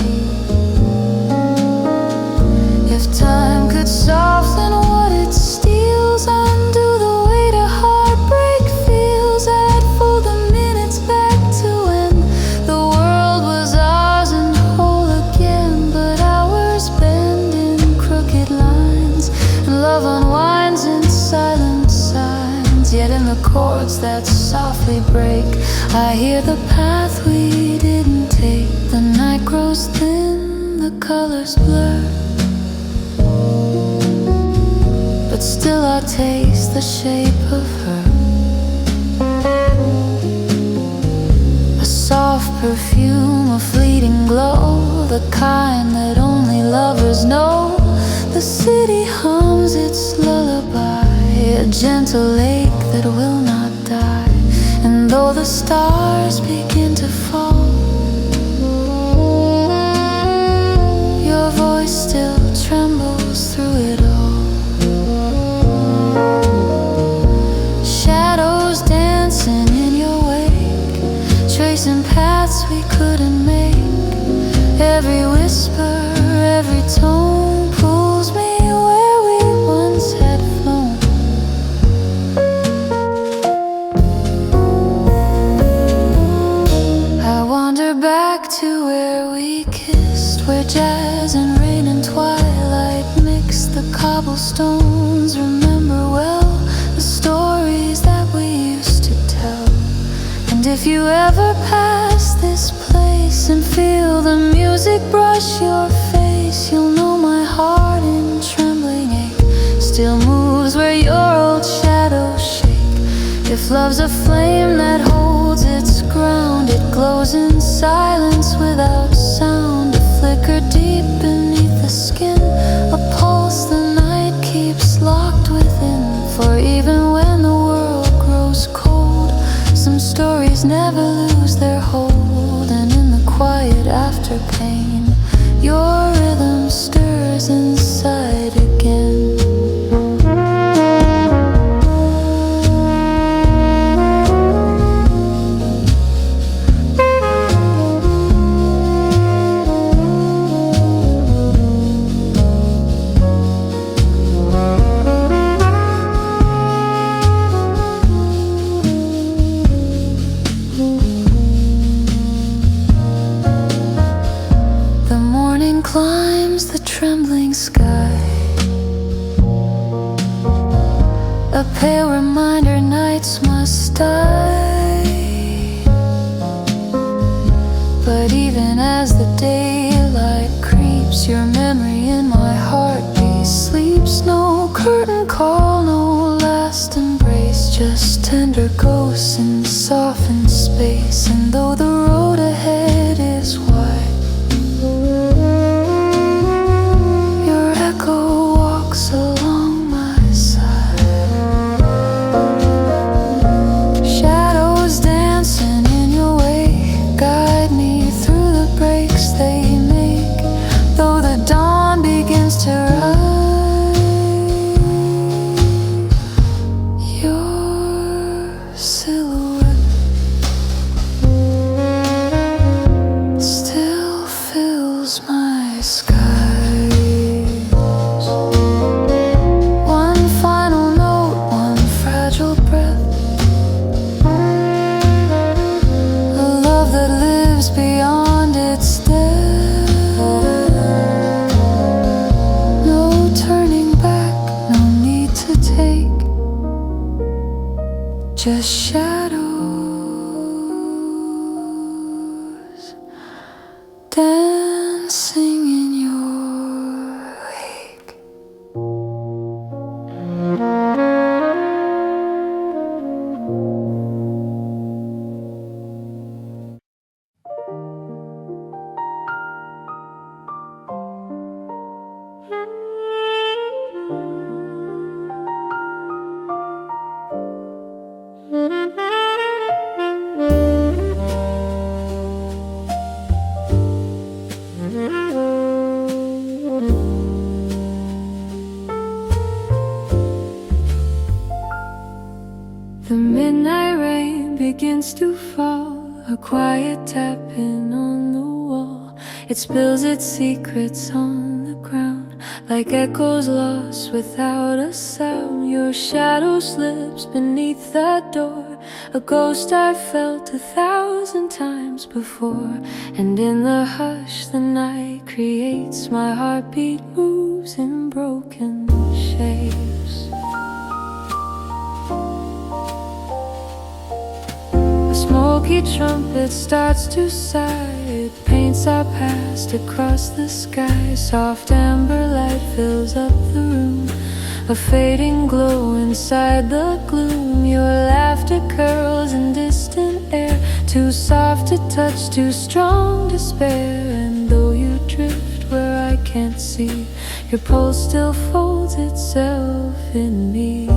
[SPEAKER 1] If time could soften what it steals, undo the weight a heartbreak feels, I'd fold the minutes back to when the world was ours and whole again. But hours bend in crooked lines, and love unwinds in silent signs. Yet in the chords that softly break, I hear the path we didn't take. The night grows thin, the colors blur, but still I taste the shape of her. A soft perfume, a fleeting glow, the kind that only lovers know. The city hums its lullaby, a gentle lake that will not die. And though the stars begin to fall, your voice still trembles through it all. Shadows dancing in your wake, tracing paths we couldn't make. Every whisper, every tone pulls me where we once had flown. I wander back to where we kissed, where jazz and rain and twilight mixed. The cobblestones remember well the stories that we used to tell. And if you ever pass this place and feel the music brush your face, you'll know my heart in trembling ache still moves where your old shadows shake. If love's a flame that holds its ground, it glows in silence without sound. A flicker deep beneath the skin, a pulse the night keeps locked within. For even when the world grows cold, some stories never lose their hold. And in the quiet after pain, your rhythm stirs inside again. a pale reminder nights must die. But even as the daylight creeps, your memory in my heartbeat sleeps. No curtain call, no last embrace, just tender ghosts in softened space. And though the road ahead is wide, your echo walks along my side. Shadows dancing in your wake guide me through the breaks they make. Though the dawn begins to rise, your silhouette still fills my skies. One final note, one fragile breath, a love that lives beyond its death. No turning back, no need to take, just shadows dancing in your wake. The midnight rain begins to fall, a quiet tapping on the wall. It spills its secrets on the ground, like echoes lost without a sound. Your shadow slips beneath that door, a ghost I've felt 1,000 times before. And in the hush the night creates, my heartbeat moves in broken shapes. A smoky trumpet starts to sigh, it paints our past across the sky. Soft amber light fills up the room, a fading glow inside the gloom. Your laughter curls in distant air, too soft to touch, too strong to spare. And though you drift where I can't see, your pulse still folds itself in me.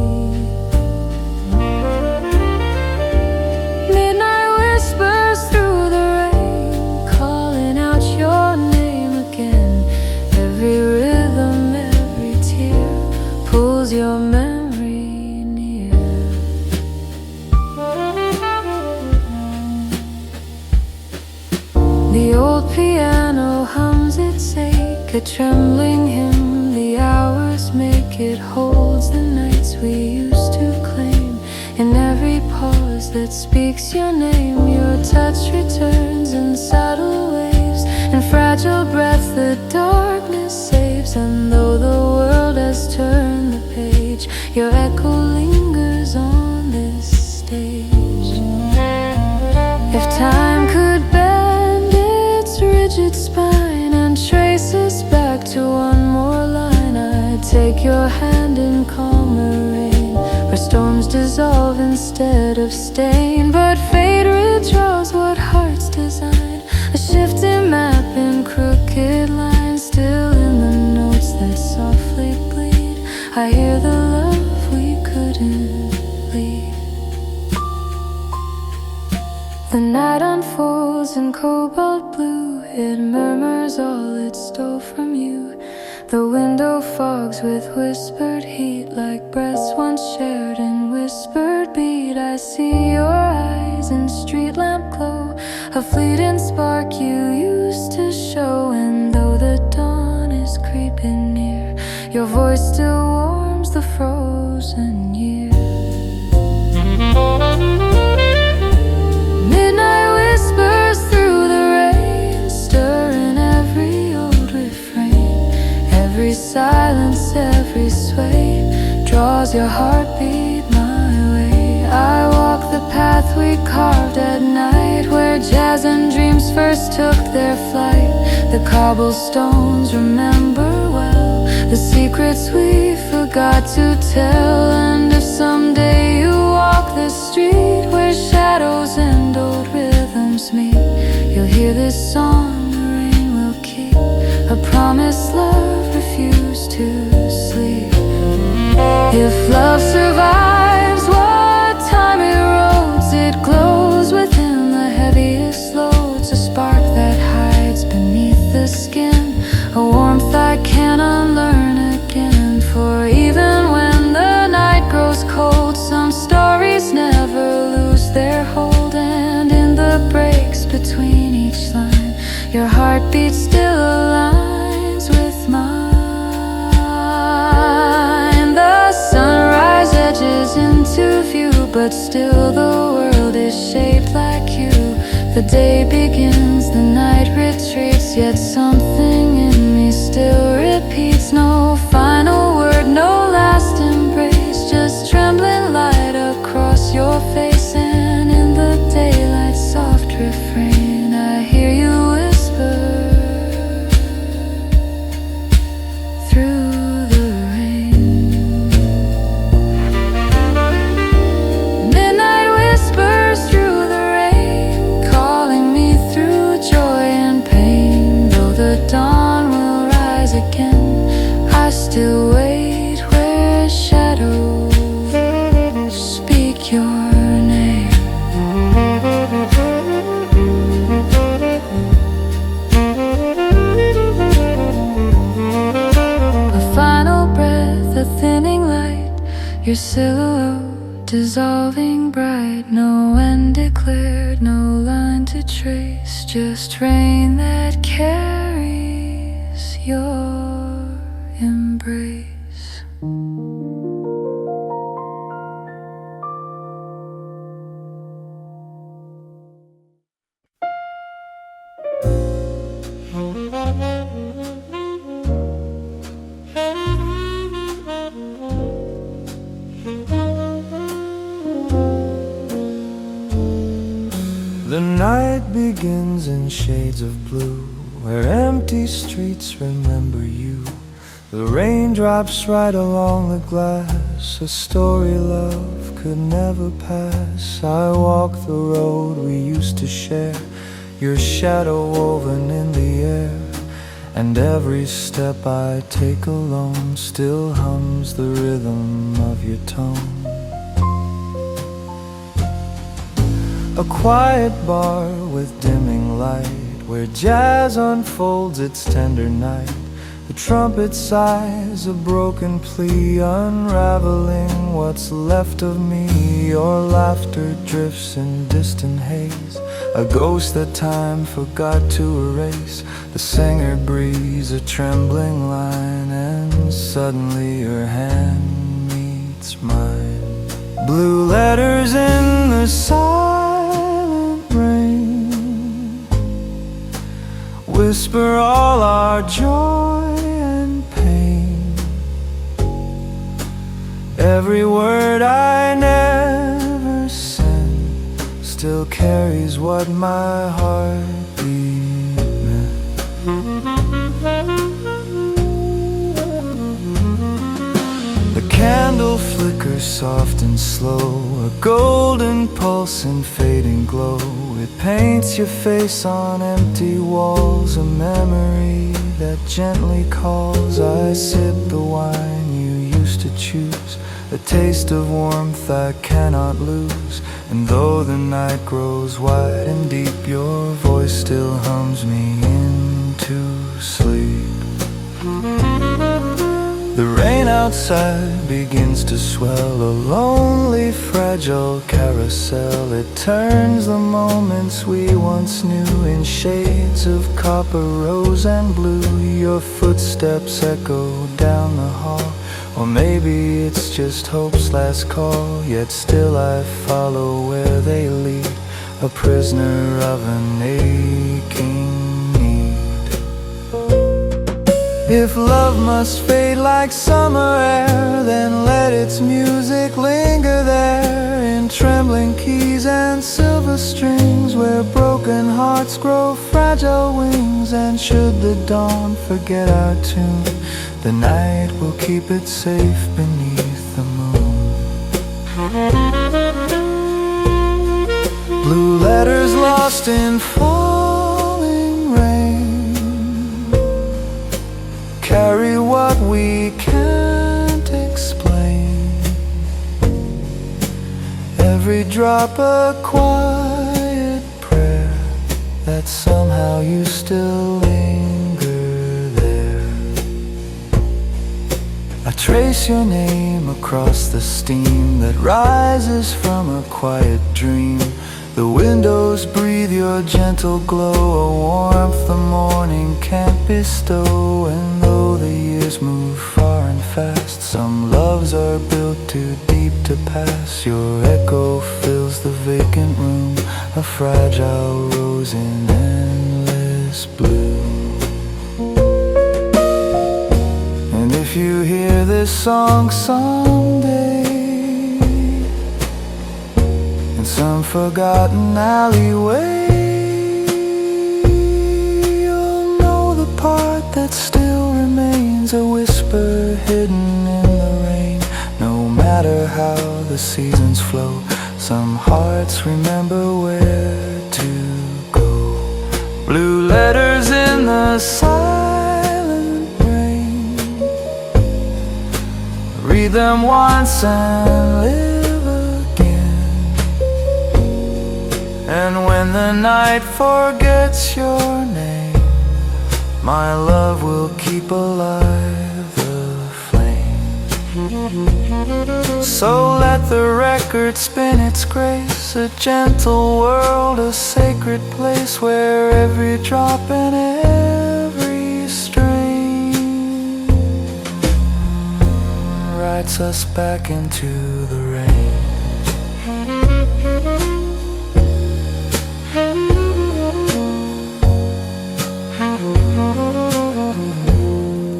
[SPEAKER 1] Midnight whispers through the rain, calling out your name again. Every rhythm, every tear pulls your memory near. The old piano hums its ache, a trembling hymn the hours make. It holds the nights we used to claim. In every pause that speaks your name, your touch returns in subtle waves. In fragile breath the darkness saves. And though the world has turned the page, your echo lingers on this stage. If time could bend its rigid spine and trace us back to one more line, I'd take your hand in calmer rain, where storms dissolve instead of stain. But fate redraws what hearts design, a shifting map in crooked lines. Still in the notes that softly bleed, I hear the love we couldn't leave. The night unfolds in cobalt blue, it murmurs all it stole from you. The window fogs with whispered heat, like breaths once shared in whispered beat. I see your eyes in street lamp glow, a fleeting spark you used to show. And though the dawn is creeping near, your voice still warms the frozen years. Midnight whispers through the rain, stirring every old refrain. Every silence, every sway draws your heartbeat we carved at night, where jazz and dreams first took their flight. The cobblestones remember well, the secrets we forgot to tell. And if someday you walk this street where shadows and old rhythms meet, you'll hear this song the rain will keep, a promise love refused to sleep. If love survives what time erodes, it glows within the heaviest loads, a spark that hides beneath the skin, a warmth I can unlearn again. For even when the night grows cold, some stories never lose their hold. And in the breaks between each line, your heartbeat still aligns with mine. The sunrise edges into view, but still the world is shaped like you. The day begins, the night retreats, yet something in me still repeats. No final word, no last embrace, just trembling light across your face. And in the daylight, soft refrain, I hear you whisper through the rain. Midnight whispers through the rain, calling me through joy and pain. Though the dawn will rise again, I still wait where shadows speak your name. A final breath, a thinning light, your silhouette dissolving bright. No end declared, no line to trace, just rain that carries your embrace.
[SPEAKER 2] The night begins in shades of blue, where empty streets remember you. The raindrops right along the glass, a story love could never pass. I walk the road we used to share, your shadow woven in the air. And every step I take alone still hums the rhythm of your tone. A quiet bar with dimming light, where jazz unfolds its tender night. The trumpet sighs a broken plea, unraveling what's left of me. Your laughter drifts in distant haze, a ghost that time forgot to erase. The singer breathes a trembling line, and suddenly your hand meets mine. Blue letters in the silent rain whisper all our joy and pain. Every word I never sent still carries what my heartbeat meant. The candle flickers soft and slow, a golden pulse in fading glow. It paints your face on empty walls, a memory that gently calls. I sip the wine you used to choose, a taste of warmth I cannot lose. And though the night grows wide and deep, your voice still hums me into sleep. The rain outside begins to swell, a lonely, fragile carousel. It turns the moments we once knew in shades of copper, rose and blue. Your footsteps echo down the hall, or maybe it's just hope's last call. Yet still I follow where they lead, a prisoner of an aching need. If love must fade like summer air, then let its music linger there in trembling keys and and silver strings, where broken hearts grow fragile wings. And should the dawn forget our tune, the night will keep it safe beneath the moon. Blue letters lost in falling rain carry what we can't explain. Every drop a quiet prayer that somehow you still linger there. I trace your name across the steam that rises from a quiet dream. The windows breathe your gentle glow, a warmth the morning can't bestow. And though the years move far and fast, some loves are built too deep to pass. Your echo fills the vacant room, a fragile rose in endless bloom. And if you hear this song someday, some forgotten alleyway, you'll know the part that still remains, a whisper hidden in the rain. No matter how the seasons flow, some hearts remember where to go. Blue letters in the silent rain, read them once and live. And when the night forgets your name, my love will keep alive the flame. So let the record spin its grace, a gentle world, a sacred place, where every drop and every strain writes us back into the rain.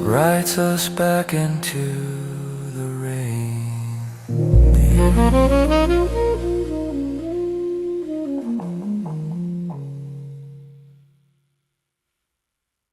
[SPEAKER 2] Writes us back into the rain.